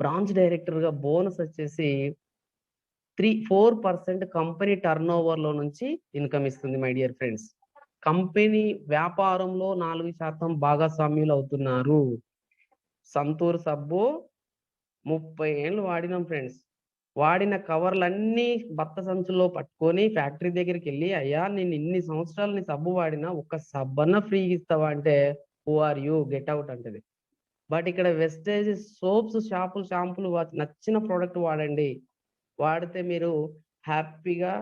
బ్రాంచ్ డైరెక్టర్ గా బోనస్ వచ్చేసి 4% కంపెనీ టర్న్ ఓవర్ లో నుంచి ఇన్కమ్ ఇస్తుంది. మై డియర్ ఫ్రెండ్స్, కంపెనీ వ్యాపారంలో 4% భాగస్వామ్యులు అవుతున్నారు. సంతూర్ సబ్బు 30 ఏళ్ళు వాడినాం ఫ్రెండ్స్. వాడిన కవర్లన్నీ భర్త సంచుల్లో పట్టుకొని ఫ్యాక్టరీ దగ్గరికి వెళ్ళి, అయ్యా నేను ఇన్ని సంవత్సరాలు నీ సబ్బు వాడినా, ఒక్క సబ్బన్న ఫ్రీ ఇస్తావా అంటే, who are you, get out అంటది. బట్ ఇక్కడ వెస్టేజ్ సోప్స్, షాంపూలు నచ్చిన ప్రోడక్ట్ వాడండి, వాడితే మీరు హ్యాపీగా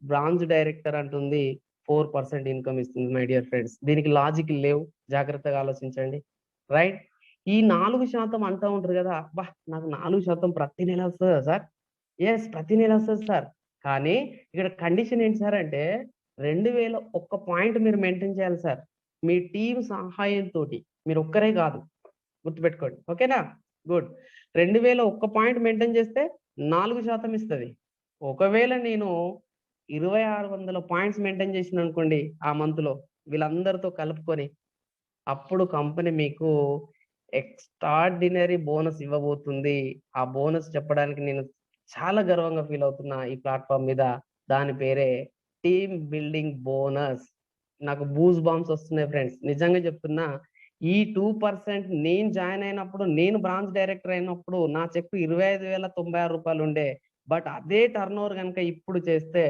బ్రాంచ్ డైరెక్టర్ అంటుంది 4% ఇన్కమ్ ఇస్తుంది. మై డియర్ ఫ్రెండ్స్, దీనికి లాజిక్ లేవు, జాగ్రత్తగా ఆలోచించండి. రైట్? ఈ 4% అంటూ ఉంటారు కదా, బా నాకు 4% ప్రతి నెల వస్తుందా సార్? ఎస్, ప్రతి నెల వస్తుంది సార్. కానీ ఇక్కడ కండిషన్ ఏంటి సార్ అంటే, 2001 పాయింట్ మీరు మెయింటైన్ చేయాలి సార్, మీ టీం సహాయంతో. మీరు ఒక్కరే కాదు, గుర్తుపెట్టుకోండి. ఓకేనా? గుడ్. 2001 పాయింట్ మెయింటైన్ చేస్తే 4% ఇస్తుంది. ఒకవేళ నేను 2600 పాయింట్స్ మెయింటైన్ చేసిన అనుకోండి ఆ మంత్ లో, వీళ్ళందరితో కలుపుకొని, అప్పుడు కంపెనీ మీకు ఎక్స్ట్రాడినరీ బోనస్ ఇవ్వబోతుంది. ఆ బోనస్ చెప్పడానికి నేను చాలా గర్వంగా ఫీల్ అవుతున్నా ఈ ప్లాట్ఫామ్ మీద. దాని పేరే టీమ్ బిల్డింగ్ బోనస్. నాకు బూస్ బాంబ్స్ వస్తున్నాయి ఫ్రెండ్స్, నిజంగా చెప్తున్నా. ఈ 2% నేను జాయిన్ అయినప్పుడు, నేను బ్రాంచ్ డైరెక్టర్ అయినప్పుడు నా చెక్కు 25,096 ఉండే. బట్ అదే టర్న్ ఓవర్ కనుక ఇప్పుడు చేస్తే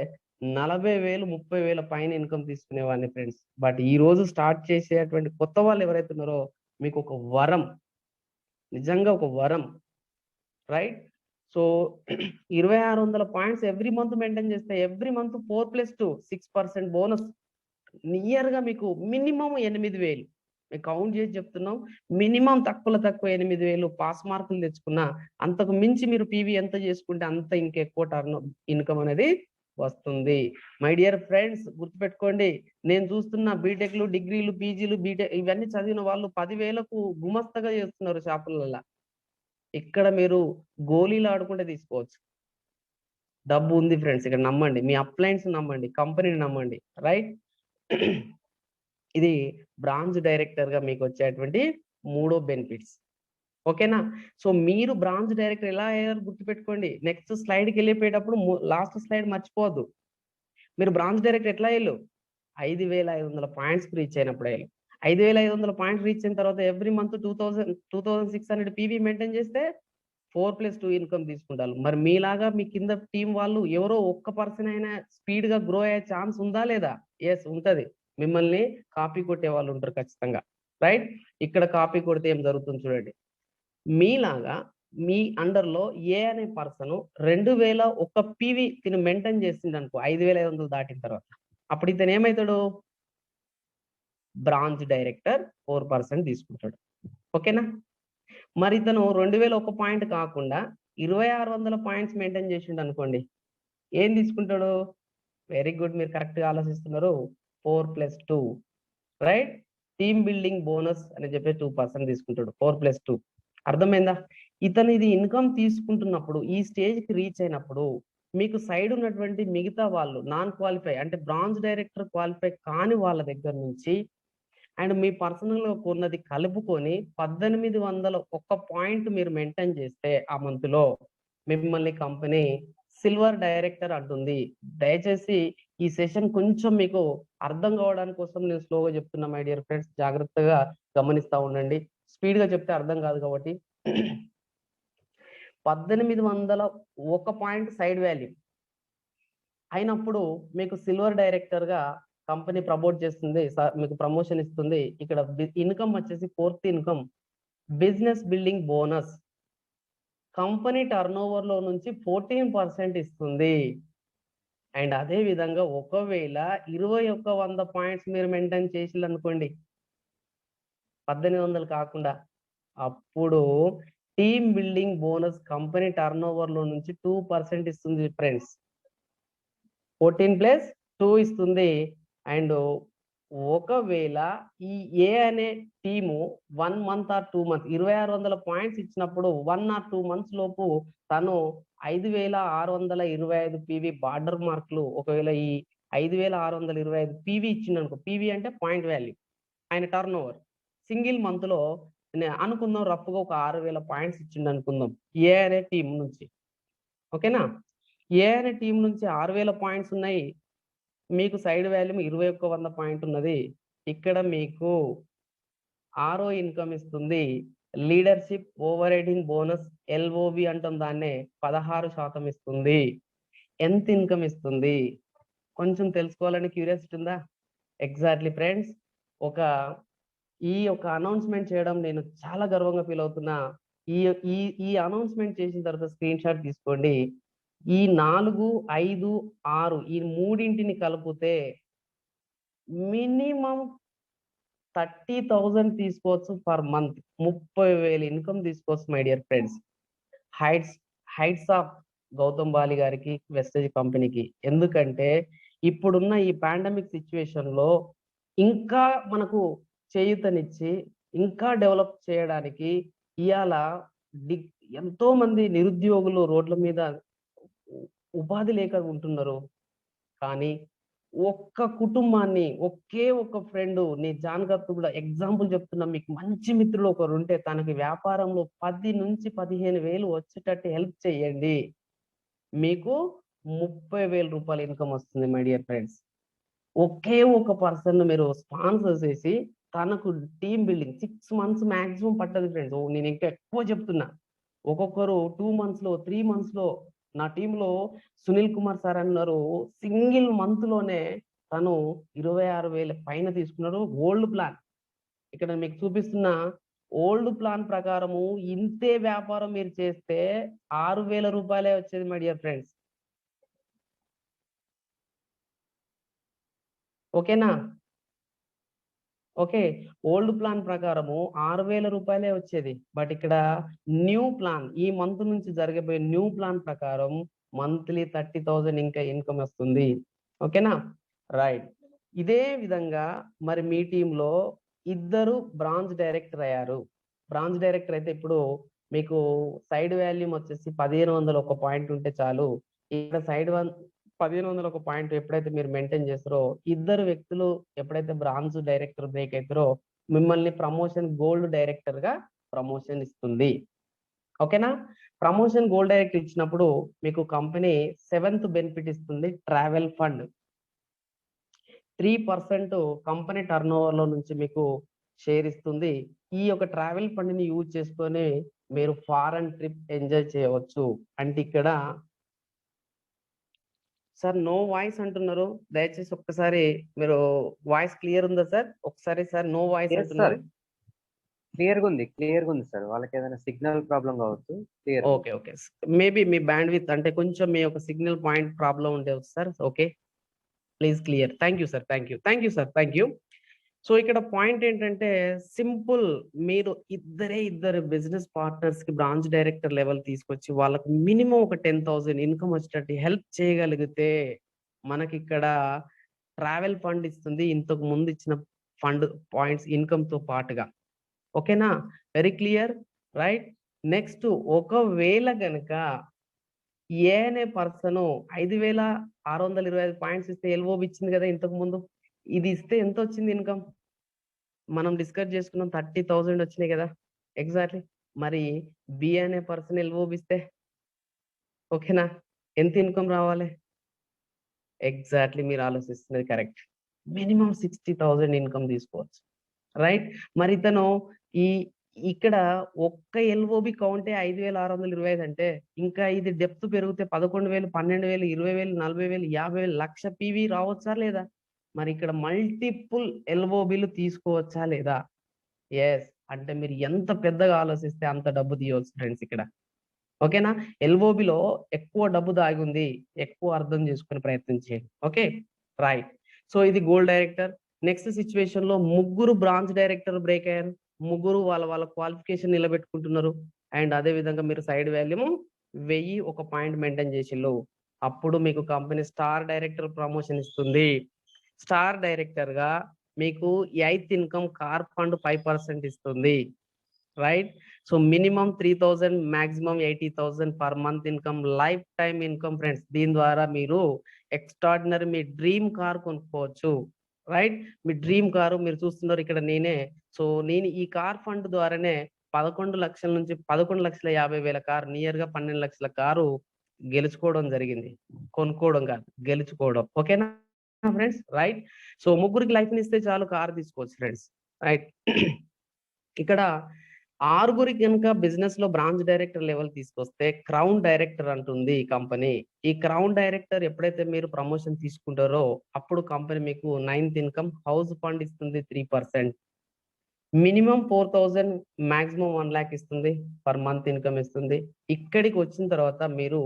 40,000 30,000 పైన ఇన్కమ్ తీసుకునేవాడిని ఫ్రెండ్స్. బట్ ఈ రోజు స్టార్ట్ చేసేటువంటి కొత్త వాళ్ళు ఎవరైతే ఉన్నారో మీకు ఒక వరం, నిజంగా ఒక వరం, right? So 2,600 points every month maintain చేస్తే ఎవ్రీ మంత్ 4+2 6% బోనస్. నియర్ గా మీకు మినిమం 8,000 మేము కౌంట్ చేసి చెప్తున్నాం. మినిమం తక్కువ 8,000 పాస్ మార్కులు తెచ్చుకున్నా, అంతకు మించి మీరు పీవీ ఎంత చేసుకుంటే అంత ఇంకెక్కువ టర్న్ ఇన్కమ్ అనేది వస్తుంది. మై డియర్ ఫ్రెండ్స్, గుర్తుపెట్టుకోండి, నేను చూస్తున్న బీటెక్లు, డిగ్రీలు, పీజీలు, బీటెక్ ఇవన్నీ చదివిన వాళ్ళు 10,000కు గుమస్తగా చేస్తున్నారు షాపులలో. ఇక్కడ మీరు గోళీలు ఆడుకుంటే తీసుకోవచ్చు. డబ్బు ఉంది ఫ్రెండ్స్, ఇక్కడ నమ్మండి. మీ అప్లయన్స్ నమ్మండి, కంపెనీని నమ్మండి, రైట్? ఇది బ్రాంచ్ డైరెక్టర్ గా మీకు వచ్చేటువంటి 3వ బెనిఫిట్స్. ఓకేనా? సో మీరు బ్రాంచ్ డైరెక్టర్ ఎలా అయ్యారు గుర్తుపెట్టుకోండి. నెక్స్ట్ స్లైడ్కి వెళ్ళిపోయేటప్పుడు లాస్ట్ స్లైడ్ మర్చిపోవద్దు. మీరు బ్రాంచ్ డైరెక్టర్ ఎట్లా అయ్యారు? 5,500 పాయింట్స్ రీచ్ అయినప్పుడు అయ్యారు. 5,500 పాయింట్స్ రీచ్ అయిన తర్వాత ఎవ్రీ మంత్ 2,600 పీవీ మెయింటైన్ చేస్తే 4+2 ఇన్కమ్ తీసుకుంటారు. మరి మీలాగా మీ కింద టీం వాళ్ళు ఎవరో ఒక్క పర్సన్ అయినా స్పీడ్ గా గ్రో అయ్యే ఛాన్స్ ఉందా లేదా? ఎస్ ఉంటది. మిమ్మల్ని కాపీ కొట్టే వాళ్ళు ఉంటారు ఖచ్చితంగా, రైట్? ఇక్కడ కాపీ కొడితే ఏం జరుగుతుంది చూడండి. మీలాగా మీ అండర్ లో ఏ అనే పర్సన్ 2,001 పీవీ తిని మెయింటైన్ చేసింది అనుకో 5,500 దాటిన తర్వాత, అప్పుడు ఇతను ఏమవుతాడు? బ్రాంచ్ డైరెక్టర్ 4% తీసుకుంటాడు. ఓకేనా? మరి ఇతను 2,001 పాయింట్ కాకుండా 2,600 పాయింట్స్ మెయింటైన్ చేసిండు అనుకోండి, ఏం తీసుకుంటాడు? వెరీ గుడ్, మీరు కరెక్ట్ గా ఆలోచిస్తున్నారు. 4+2, రైట్? టీమ్ బిల్డింగ్ బోనస్ అని చెప్పి 2% తీసుకుంటాడు. 4+2 అర్థమైందా? ఇతను ఇది ఇన్కమ్ తీసుకుంటున్నప్పుడు, ఈ స్టేజ్ కి రీచ్ అయినప్పుడు మీకు సైడ్ ఉన్నటువంటి మిగతా వాళ్ళు నాన్ క్వాలిఫై అంటే బ్రాంచ్ డైరెక్టర్ క్వాలిఫై కాని వాళ్ళ దగ్గర నుంచి అండ్ మీ పర్సనల్ గా కొన్నది కలుపుకొని 1,801 పాయింట్ మీరు మెయింటైన్ చేస్తే ఆ మంత్ లో మిమ్మల్ని కంపెనీ సిల్వర్ డైరెక్టర్ అంటుంది. దయచేసి ఈ సెషన్ కొంచెం మీకు అర్థం కావడానికి కోసం నేను స్లోగా చెప్తున్నా మై డియర్ ఫ్రెండ్స్, జాగ్రత్తగా గమనిస్తా ఉండండి. స్పీడ్ గా చెప్తే అర్థం కాదు కాబట్టి. 1,801 పాయింట్ సైడ్ వాల్యూ అయినప్పుడు మీకు సిల్వర్ డైరెక్టర్ గా కంపెనీ ప్రమోట్ చేస్తుంది, మీకు ప్రమోషన్ ఇస్తుంది. ఇక్కడ ఇన్కమ్ వచ్చేసి 4th income business building bonus. Company turn over లో నుంచి 14% ఇస్తుంది. అండ్ అదే విధంగా ఒకవేళ 2,100 పాయింట్స్ మీరు మెయింటైన్ చేసి అనుకోండి, 1,800 కాకుండా, అప్పుడు team building bonus company turn over లో నుంచి 2% ఇస్తుంది ఫ్రెండ్స్. 14+2 ఇస్తుంది. అండ్ ఒకవేళ ఈ ఏ అనే team 1 month or 2 month 2,600 points ఇచ్చినప్పుడు 1 ఆర్ 2 మంత్స్ లోపు తను 5,625 పీవీ బార్డర్ మార్కులు, ఒకవేళ ఈ 5,625 పీవీ ఇచ్చింది అనుకో, పీవీ అంటే పాయింట్ వాల్యూ, ఆయన టర్న్ ఓవర్ సింగిల్ మంత్ లో అనుకుందాం రఫ్గా ఒక 6,000 పాయింట్స్ ఇచ్చిండు అనుకుందాం ఏ అనే టీం నుంచి. ఓకేనా? ఏ అనే టీం నుంచి 6,000 పాయింట్స్ ఉన్నాయి, మీకు సైడ్ వాల్యూ 2,100 పాయింట్ ఉన్నది. ఇక్కడ మీకు 6వ ఇన్కమ్ ఇస్తుంది, leadership over riding bonus LOB అంటాం దాన్నే, 16% ఇస్తుంది. ఎంత ఇన్కమ్ ఇస్తుంది కొంచెం తెలుసుకోవాలని క్యూరియాసిటీ ఉందా? ఎగ్జాక్ట్లీ ఫ్రెండ్స్, ఈ అనౌన్స్మెంట్ చేయడం నేను చాలా గర్వంగా ఫీల్ అవుతున్నా. ఈ ఈ ఈ అనౌన్స్మెంట్ చేసిన తర్వాత స్క్రీన్ షాట్ తీసుకోండి. ఈ 4, 5, 6 ఈ మూడింటిని కలిపితే మినిమం 30,000 తీసుకోవచ్చు పర్ మంత్. 30,000 ఇన్కమ్ తీసుకోవచ్చు my dear friends. Heights of Gautam Bali గారికి, వెస్టేజ్ కంపెనీకి. ఎందుకంటే ఇప్పుడున్న ఈ పాండమిక్ సిచ్యువేషన్ లో ఇంకా మనకు చేయూతనిచ్చి ఇంకా డెవలప్ చేయడానికి ఇవాళ ఎంతో మంది నిరుద్యోగులు రోడ్ల మీద ఉపాధి లేక ఉంటున్నారు. కానీ ఒక్క కుటుంబాన్ని, ఒక్క ఫ్రెండ్, నీ జానకత్తు కూడా ఎగ్జాంపుల్ చెప్తున్నా, మీకు మంచి మిత్రులు ఒకరు ఉంటే తనకి వ్యాపారంలో 10 నుంచి 15,000 వచ్చేటట్టు హెల్ప్ చేయండి. మీకు 30,000 రూపాయలు ఇన్కమ్ వస్తుంది మై డియర్ ఫ్రెండ్స్. ఒకే ఒక పర్సన్ మీరు స్పాన్సర్ చేసి తనకు టీమ్ బిల్డింగ్ 6 మంత్స్ మాక్సిమం పట్టదు ఫ్రెండ్స్. నేను ఇంకా ఎక్కువ చెప్తున్నా. ఒక్కొక్కరు 2 months లో 3 months లో నా టీంలో సునీల్ కుమార్ సార్ అన్నారు సింగిల్ మంత్ లోనే తను 26,000 పైన తీసుకున్నాడు. ఓల్డ్ ప్లాన్ ఇక్కడ మీకు చూపిస్తున్న ఓల్డ్ ప్లాన్ ప్రకారము ఇంతే వ్యాపారం మీరు చేస్తే 6,000 రూపాయలే వచ్చేది మై డియర్ ఫ్రెండ్స్. ఓకేనా? ఓకే, ఓల్డ్ ప్లాన్ ప్రకారము 6,000 రూపాయలే వచ్చేది. బట్ ఇక్కడ న్యూ ప్లాన్ ఈ మంత్ నుంచి జరగబోయే న్యూ ప్లాన్ ప్రకారం మంత్లీ 30,000 ఇంకా ఇన్కమ్ వస్తుంది. ఓకేనా? రైట్. ఇదే విధంగా మరి మీ టీంలో ఇద్దరు బ్రాంచ్ డైరెక్టర్ అయ్యారు. బ్రాంచ్ డైరెక్టర్ అయితే ఇప్పుడు మీకు సైడ్ వాల్యూమ్ వచ్చేసి 1,500 ఒక పాయింట్ ఉంటే చాలు. ఇక్కడ సైడ్ 1,500 ఒక పాయింట్ ఎప్పుడైతే మీరు మెయింటైన్ చేస్తారో ఇద్దరు వ్యక్తులు ఎప్పుడైతే బ్రాంచ్ డైరెక్టర్ బ్రేక్ అవుతారో మిమ్మల్ని ప్రమోషన్ గోల్డ్ డైరెక్టర్ గా ప్రమోషన్ ఇస్తుంది. ఓకేనా? ప్రమోషన్ గోల్డ్ డైరెక్టర్ ఇచ్చినప్పుడు మీకు కంపెనీ 7th బెనిఫిట్ ఇస్తుంది. Travel fund 3% company turn over లో నుంచి మీకు షేర్ ఇస్తుంది. ఈ యొక్క ట్రావెల్ ఫండ్ ని యూజ్ చేసుకొని మీరు ఫారెన్ ట్రిప్ ఎంజాయ్ చేయవచ్చు. అంటే ఇక్కడ సార్ నో వాయిస్ అంటున్నారు. దయచేసి ఒక్కసారి మీరు వాయిస్ క్లియర్ ఉందా సార్? ఒకసారి సార్ నో వాయిస్ Yes, అంటున్నారు. క్లియర్ గా ఉంది సార్. వాళ్ళకి ఏదైనా సిగ్నల్ ప్రాబ్లం కావచ్చు. క్లియర్. ఓకే ఓకే, మేబీ మీ బ్యాండ్ విత్ అంటే కొంచెం మీ యొక్క సిగ్నల్ పాయింట్ ప్రాబ్లం ఉండేవచ్చు sir. Okay, please clear. Thank you sir. Thank you sir. Thank you. So ఇక్కడ పాయింట్ ఏంటంటే సింపుల్, మీరు ఇద్దరు బిజినెస్ పార్ట్నర్స్ కి బ్రాంచ్ డైరెక్టర్ లెవెల్ తీసుకొచ్చి వాళ్ళకి మినిమం ఒక 10,000 ఇన్కమ్ వచ్చేటట్టు హెల్ప్ చేయగలిగితే మనకి ఇక్కడ ట్రావెల్ ఫండ్ ఇస్తుంది. ఇంతకు ముందు ఇచ్చిన ఫండ్ పాయింట్స్ ఇన్కమ్ తో పాటుగా. ఓకేనా? Very clear, right? నెక్స్ట్, ఒకవేళ గనక ఏ అనే పర్సన్ 5,625 పాయింట్స్ ఇస్తే ఎల్ఓబి ఇచ్చింది కదా ఇంతకు ముందు, ఇది ఇస్తే ఎంత వచ్చింది ఇన్కమ్? మనం డిస్కస్ చేసుకున్నాం 30,000 వచ్చినాయి కదా ఎగ్జాక్ట్లీ. మరి బి అనే పర్సన్ ఎల్ఓబి ఇస్తే ఓకేనా ఎంత ఇన్కమ్ రావాలి? ఎగ్జాక్ట్లీ మీరు ఆలోచిస్తున్నది కరెక్ట్. మినిమం 60,000 ఇన్కమ్ తీసుకోవచ్చు, రైట్? మరి ఇతను ఈ ఇక్కడ ఒక్క ఎల్ఓబి కౌంటే 5,625 అంటే ఇంకా ఇది డెప్త్ పెరిగితే 11,000, 12,000, 20,000, 40,000, 50,000, లక్ష పివి రావచ్చా లేదా? మరి ఇక్కడ మల్టిపుల్ ఎల్ఓబిలు తీసుకోవచ్చా లేదా? ఎస్. అంటే మీరు ఎంత పెద్దగా ఆలోచిస్తే అంత డబ్బు తీయవచ్చు ఫ్రెండ్స్ ఇక్కడ. ఓకేనా? ఎల్ఓబిలో ఎక్కువ డబ్బు దాగి ఉంది, ఎక్కువ అర్థం చేసుకునే ప్రయత్నం చేయండి. Okay, right. సో ఇది గోల్డ్ డైరెక్టర్. నెక్స్ట్ సిచ్యువేషన్ లో ముగ్గురు బ్రాంచ్ డైరెక్టర్ బ్రేక్ అయ్యారు. ముగ్గురు వాళ్ళ క్వాలిఫికేషన్ నిలబెట్టుకుంటున్నారు. అండ్ అదే విధంగా మీరు సైడ్ వాల్యూమ్ 1000 ఒక పాయింట్ మెయింటైన్ చేసిళ్ళు. అప్పుడు మీకు కంపెనీ స్టార్ డైరెక్టర్ ప్రమోషన్ ఇస్తుంది. స్టార్ డైరెక్టర్ గా మీకు 8th ఇన్కమ్ కార్ ఫండ్ 5% ఇస్తుంది, right? So minimum 3,000, maximum 80,000 per month income, life time income friends. దీని ద్వారా మీరు ఎక్స్ట్రాడినరీ మీ డ్రీమ్ కార్ కొనుక్కోవచ్చు, రైట్? మీ డ్రీమ్ కారు మీరు చూస్తున్నారు ఇక్కడ నేనే. సో నేను ఈ కార్ ఫండ్ ద్వారానే 11 లక్షల నుంచి 11,50,000 కారు, నియర్ గా 12 లక్షల కారు గెలుచుకోవడం జరిగింది. కొనుక్కోవడం కాదు, గెలుచుకోవడం. ఓకేనా ఫ్రెండ్స్? రైట్. సో ముగ్గురికి లైఫ్ ఇస్తే చాలు కారు తీసుకోవచ్చు ఫ్రెండ్స్, రైట్? ఇక్కడ 6గురికి కనుక బిజినెస్ లో బ్రాంచ్ డైరెక్టర్ లెవెల్ తీసుకొస్తే క్రౌన్ డైరెక్టర్ అంటుంది కంపెనీ. ఈ క్రౌన్ డైరెక్టర్ ఎప్పుడైతే మీరు ప్రమోషన్ తీసుకుంటారో అప్పుడు కంపెనీ మీకు 9th ఇన్కమ్ హౌస్ ఫండ్ ఇస్తుంది 3%. మినిమం 4,000, మాక్సిమం 1 lakh ఇస్తుంది, పర్ మంత్ ఇన్కమ్ ఇస్తుంది. ఇక్కడికి వచ్చిన తర్వాత మీరు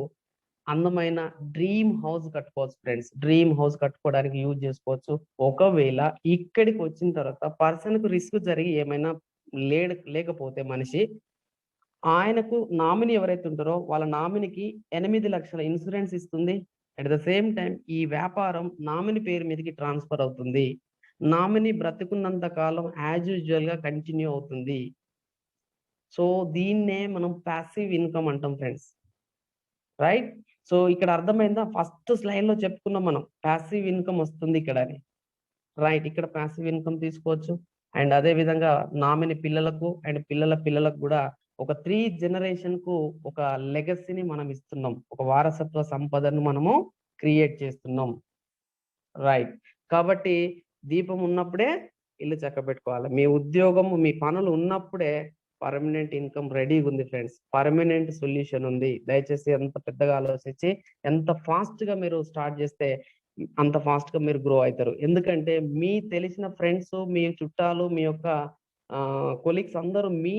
అందమైన డ్రీమ్ హౌస్ కట్టుకోవచ్చు ఫ్రెండ్స్. డ్రీమ్ హౌస్ కట్టుకోవడానికి యూజ్ చేసుకోవచ్చు. ఒకవేళ ఇక్కడికి వచ్చిన తర్వాత పర్సన్ కు రిస్క్ జరిగి ఏమైనా లేకపోతే మనిషి, ఆయనకు నామినీ ఎవరైతే ఉంటారో వాళ్ళ నామినీకి 8 లక్షల ఇన్సూరెన్స్ ఇస్తుంది. అట్ ద సేమ్ టైం ఈ వ్యాపారం నామినీ పేరు మీదకి ట్రాన్స్ఫర్ అవుతుంది. నామినీ బ్రతికున్నంత కాలం యాజ్ యూజువల్ గా కంటిన్యూ అవుతుంది. సో దీన్నే మనం ప్యాసివ్ ఇన్కమ్ అంటాం ఫ్రెండ్స్, రైట్? సో ఇక్కడ అర్థమైందా? ఫస్ట్ స్లైడ్ లో చెప్పుకున్నాం మనం ప్యాసివ్ ఇన్కమ్ వస్తుంది ఇక్కడ అని, రైట్? ఇక్కడ ప్యాసివ్ ఇన్కమ్ తీసుకోవచ్చు. అండ్ అదే విధంగా నామినీ పిల్లలకు అండ్ పిల్లల పిల్లలకు కూడా ఒక 3 జనరేషన్ కు ఒక లెగసీని మనం ఇస్తున్నాం. ఒక వారసత్వ సంపదను మనము క్రియేట్ చేస్తున్నాం. రైట్. కాబట్టి దీపం ఉన్నప్పుడే ఇల్లు చక్కబెట్టుకోవాలి. మీ ఉద్యోగము, మీ పనులు ఉన్నప్పుడే పర్మనెంట్ ఇన్‌కమ్ రెడీగుంది ఫ్రెండ్స్. పర్మనెంట్ సొల్యూషన్ ఉంది. దయచేసి ఎంత పెద్దగా ఆలోచించి ఎంత ఫాస్ట్‌గా మీరు స్టార్ట్ చేస్తే అంత ఫాస్ట్‌గా మీరు గ్రో అయితారు. ఎందుకంటే మీ తెలిసిన ఫ్రెండ్స్, మీ చుట్టాలు, మీ యొక్క కొలీగ్స్ అందరూ మీ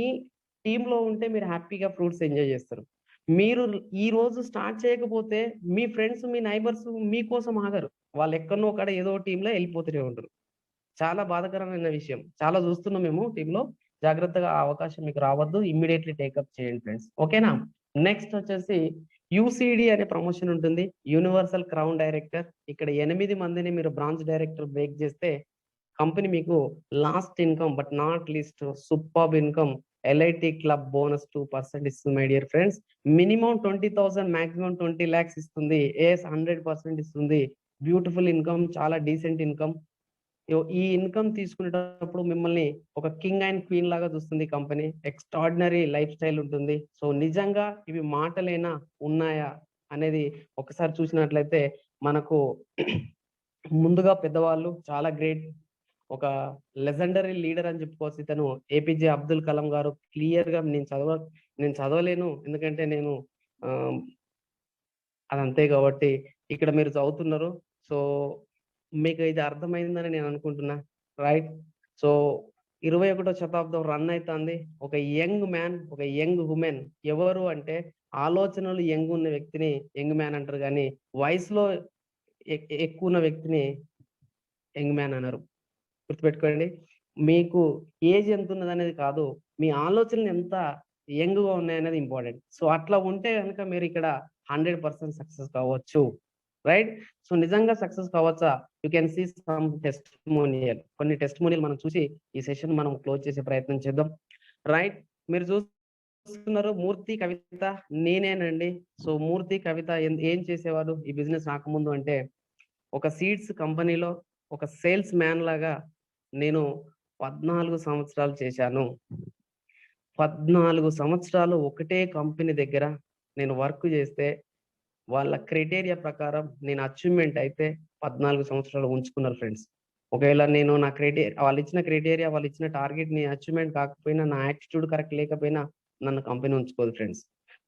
టీమ్‌లో ఉంటే మీరు హ్యాపీగా ఫ్రూట్స్ ఎంజాయ్ చేస్తారు. మీరు ఈ రోజు స్టార్ట్ చేయకపోతే మీ ఫ్రెండ్స్, మీ నైబర్స్ మీకోసం ఆగరు. వాళ్ళు ఎక్కడనో అక్కడ ఏదో టీమ్‌లో ఎళ్ళిపోతూనే ఉంటారు. చాలా బాధాకరమైన విషయం. చాలా చూస్తున్నాం మేము టీమ్‌లో. జాగ్రత్తగా ఆ అవకాశం మీకు రావద్దు. ఇమ్మీడియేట్‌లీ టేకప్ చేయండి ఫ్రెండ్స్. ఓకేనా? నెక్స్ట్ వచ్చేసి యూసీడీ అనే ప్రమోషన్ ఉంటుంది. Universal crown director. ఇక్కడ 8 మందిని మీరు బ్రాంచ్ డైరెక్టర్ బ్రేక్ చేస్తే కంపెనీ మీకు last income but not least superb income LIT club bonus 2% ఇస్తుంది my dear friends. Minimum 20,000 maximum 20 lakhs ఇస్తుంది. 100% ఇస్తుంది. బ్యూటిఫుల్ ఇన్‌కమ్, చాలా డీసెంట్ ఇన్‌కమ్. ఈ ఇన్‌కమ్ తీసుకునేటప్పుడు మిమ్మల్ని ఒక కింగ్ అండ్ క్వీన్ లాగా చూస్తుంది కంపెనీ. ఎక్స్ట్రార్డినరీ లైఫ్ స్టైల్ ఉంటుంది. సో నిజంగా ఇవి మాటలేనా? ఉన్నాయా? అనేది ఒకసారి చూసినట్లయితే మనకు ముందుగా పెద్దవాళ్ళు చాలా గ్రేట్, ఒక లెజెండరీ లీడర్ అని చెప్పుకోవచ్చు. ఇతను ఏపీజే అబ్దుల్ కలాం గారు. క్లియర్‌గా నేను చదవలేను. ఎందుకంటే నేను ఆహ్, అదంతే కాబట్టి ఇక్కడ మీరు చదువుతున్నారు. సో మీకు ఇది అర్థమైందని నేను అనుకుంటున్నా. రైట్. సో 21వ శతాబ్దం రన్ అయితాంది. ఒక యంగ్ మ్యాన్, ఒక యంగ్ వుమెన్ ఎవరు అంటే ఆలోచనలు యంగ్ ఉన్న వ్యక్తిని యంగ్ మ్యాన్ అంటారు గానీ, వయసులో ఎక్కువున్న వ్యక్తిని యంగ్ మ్యాన్ అనరు. గుర్తుపెట్టుకోండి. మీకు ఏజ్ ఎంతున్నదనేది కాదు. మీ ఆలోచనలు ఎంత యంగ్‌గా ఉన్నాయనేది ఇంపార్టెంట్. సో అట్లా ఉంటే గనుక మీరిక్కడ 100% సక్సెస్ కావచ్చు. రైట్. సో నిజంగా సక్సెస్ కావచ్చా? You can see some testimonial. కొన్ని టెస్టిమోనియల్ మనం చూసి ఈ సెషన్ మనం క్లోజ్ చేసే ప్రయత్నం చేద్దాం. రైట్. మీరు చూస్తున్నారు మూర్తి కవిత నేనేనండి. సో మూర్తి కవిత ఏం చేసేవారు ఈ బిజినెస్ రాకముందు అంటే, ఒక సీడ్స్ కంపెనీలో ఒక సేల్స్ మ్యాన్ లాగా నేను 14 సంవత్సరాలు చేశాను. 14 సంవత్సరాలు ఒకటే కంపెనీ దగ్గర నేను వర్క్ చేస్తే వాళ్ళ క్రైటీరియా ప్రకారం నేను అచీవ్‌మెంట్ అయితే 14 సంవత్సరాలు ఉంచుకున్నారు ఫ్రెండ్స్. ఒకవేళ నేను నా వాళ్ళిచ్చిన క్రైటీరియా, వాళ్ళిచ్చిన టార్గెట్‌ని అచీవ్‌మెంట్ కాకపోయినా, నా యాటిట్యూడ్ కరెక్ట్ లేకపోయినా నన్ను కంపెనీ ఉంచుకోదు ఫ్రెండ్స్.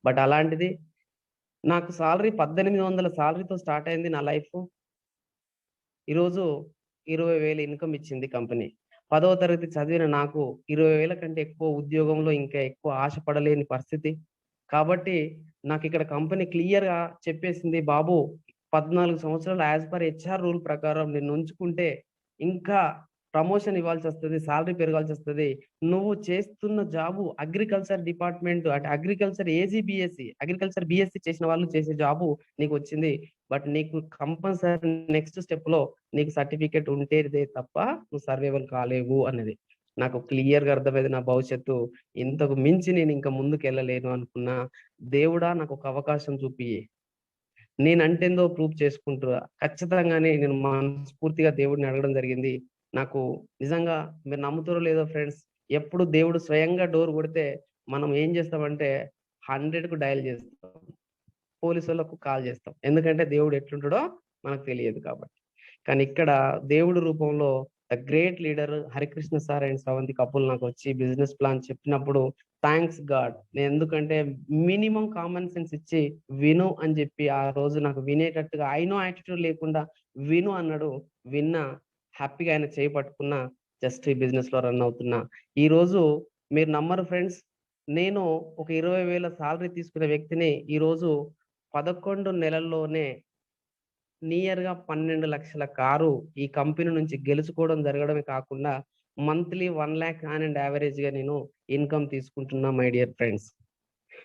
బట్ అలాంటిది నాకు సాలరీ 1800 సాలరీతో స్టార్ట్ అయింది నా లైఫు. ఈరోజు 20,000 ఇన్‌కమ్ ఇచ్చింది కంపెనీ. 10వ తరగతి చదివిన నాకు 20,000 కంటే ఎక్కువ ఉద్యోగంలో ఇంకా ఎక్కువ ఆశ పడలేని పరిస్థితి. కాబట్టి నాకిక్కడ కంపెనీ క్లియర్‌గా చెప్పేసింది, "బాబు 14 సంవత్సరాలు యాస్ పర్ హెచ్ఆర్ రూల్ ప్రకారం నిన్నుంచుకుంటే ఇంకా ప్రమోషన్ ఇవ్వాల్సొస్తది. సాలరీ పెరగాల్సొస్తది. నువ్వు చేస్తున్న జాబు అగ్రికల్చర్ డిపార్ట్‌మెంట్ అంటే agriculture AC, BSc agriculture BSc చేసిన వాళ్ళు చేసే జాబు నీకొచ్చింది. బట్ నీకు కంపల్సరీ నెక్స్ట్ స్టెప్‌లో నీకు సర్టిఫికేట్ ఉంటేదే తప్ప నువ్వు సర్వైవల్ కాలేవు" అన్నది. నాకు క్లియర్‌గా అర్థమైంది నా భవిష్యత్తు ఇంతకు మించి నేనింక ముందుకెళ్ళలేను అనుకున్నా. దేవుడా నాకొక అవకాశం చూపియి. నేనంటేందో ప్రూవ్ చేసుకుంటా. ఖచ్చితంగానే నేను మనస్ఫూర్తిగా దేవుడిని అడగడం జరిగింది. నాకు నిజంగా మీరు నమ్ముతారో లేదో ఫ్రెండ్స్, ఎప్పుడు దేవుడు స్వయంగా డోర్ కొడితే మనం ఏం చేస్తామంటే 100కు డయల్ చేస్తాం. పోలీసోళ్ళకు కాల్ చేస్తాం. ఎందుకంటే దేవుడు ఎట్లుంటాడో మనకు తెలియదు కాబట్టి. కానీ ఇక్కడ దేవుడి రూపంలో the great leader Harikrishna sir and Sravanthi couple నాకొచ్చి బిజినెస్ ప్లాన్ చెప్పినప్పుడు థాంక్స్ గాడ్. ఎందుకంటే మినిమమ్ కామన్ సెన్స్ ఇచ్చి విను అని చెప్పి ఆ రోజు నాకు వినేటట్టుగా ఐ నో యాటిట్యూడ్ లేకుండా విను అన్నాడు. విన్నా. హ్యాపీగా ఆయన చేయి పట్టుకున్నా. జస్ట్ ఈ బిజినెస్‌లో రన్ అవుతున్నా. ఈరోజు మీరు నమ్మరు ఫ్రెండ్స్. నేను ఒక 20,000 సాలరీ తీసుకునే వ్యక్తిని ఈరోజు 11 నెలల్లోనే నియర్‌గా 12,00,000 కారు ఈ కంపెనీ నుంచి గెలుచుకోవడం జరగడమే కాకుండా మంత్లీ 1,00,000 ఆన్ అండ్ యావరేజ్‌గా నేను ఇన్‌కమ్ తీసుకుంటున్నా మై డియర్ ఫ్రెండ్స్.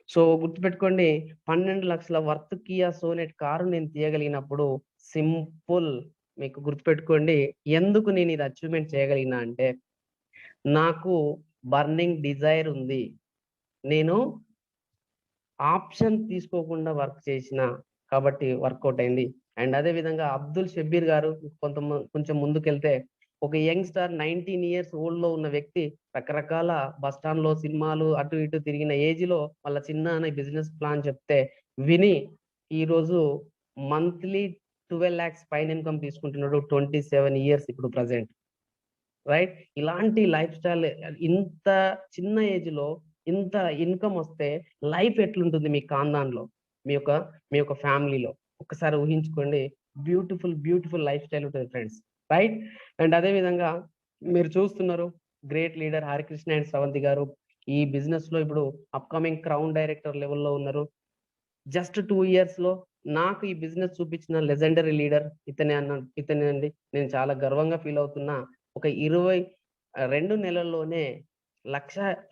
సో గుర్తుపెట్టుకోండి, 12,00,000 వర్త్ కియా సోనెట్ కారు నేను తీయగలిగినప్పుడు సింపుల్, మీకు గుర్తుపెట్టుకోండి ఎందుకు నేను ఇది అచీవ్‌మెంట్ చేయగలిగినా అంటే నాకు బర్నింగ్ డిజైర్ ఉంది. నేను ఆప్షన్ తీసుకోకుండా వర్క్ చేసిన కాబట్టి వర్కౌట్ అయింది. అండ్ అదే విధంగా అబ్దుల్ షబ్బీర్ గారు కొంచెం ముందుకెళ్తే ఒక యంగ్‌స్టర్ 19 ఇయర్స్ ఓల్డ్‌లో ఉన్న వ్యక్తి రకరకాల బస్ స్టాండ్‌లో సినిమాలు అటు ఇటు తిరిగిన ఏజ్‌లో వాళ్ళ చిన్నాన్న బిజినెస్ ప్లాన్ చెప్తే విని ఈరోజు మంత్లీ 12 లాక్స్ పైన ఇన్‌కమ్ తీసుకుంటున్నాడు. 27 ఇయర్స్ ఇప్పుడు ప్రెజెంట్. రైట్? ఇలాంటి లైఫ్ స్టైల్ ఇంత చిన్న ఏజ్‌లో ఇంత ఇన్‌కమ్ వస్తే లైఫ్ ఎట్లుంటుంది మీ ఖాందాన్‌లో? మీ యొక్క మీ యొక్క ఫ్యామిలీలో. ఒక్కసారి ఊహించుకోండి. బ్యూటిఫుల్ లైఫ్ స్టైల్ ఉంటది ఫ్రెండ్స్. రైట్? అండ్ అదే విధంగా మీరు చూస్తున్నారు great leader Harikrishna and Sravanthi గారు ఈ బిజినెస్‌లో ఇప్పుడు అప్‌కమింగ్ క్రౌన్ డైరెక్టర్ లెవెల్‌లో ఉన్నారు. జస్ట్ 2 ఇయర్స్‌లో నాకు ఈ బిజినెస్ చూపించిన లెజెండరీ లీడర్ ఇతనే అండి. నేను చాలా గర్వంగా ఫీల్ అవుతున్నా. ఒక 2 నెలల్లోనే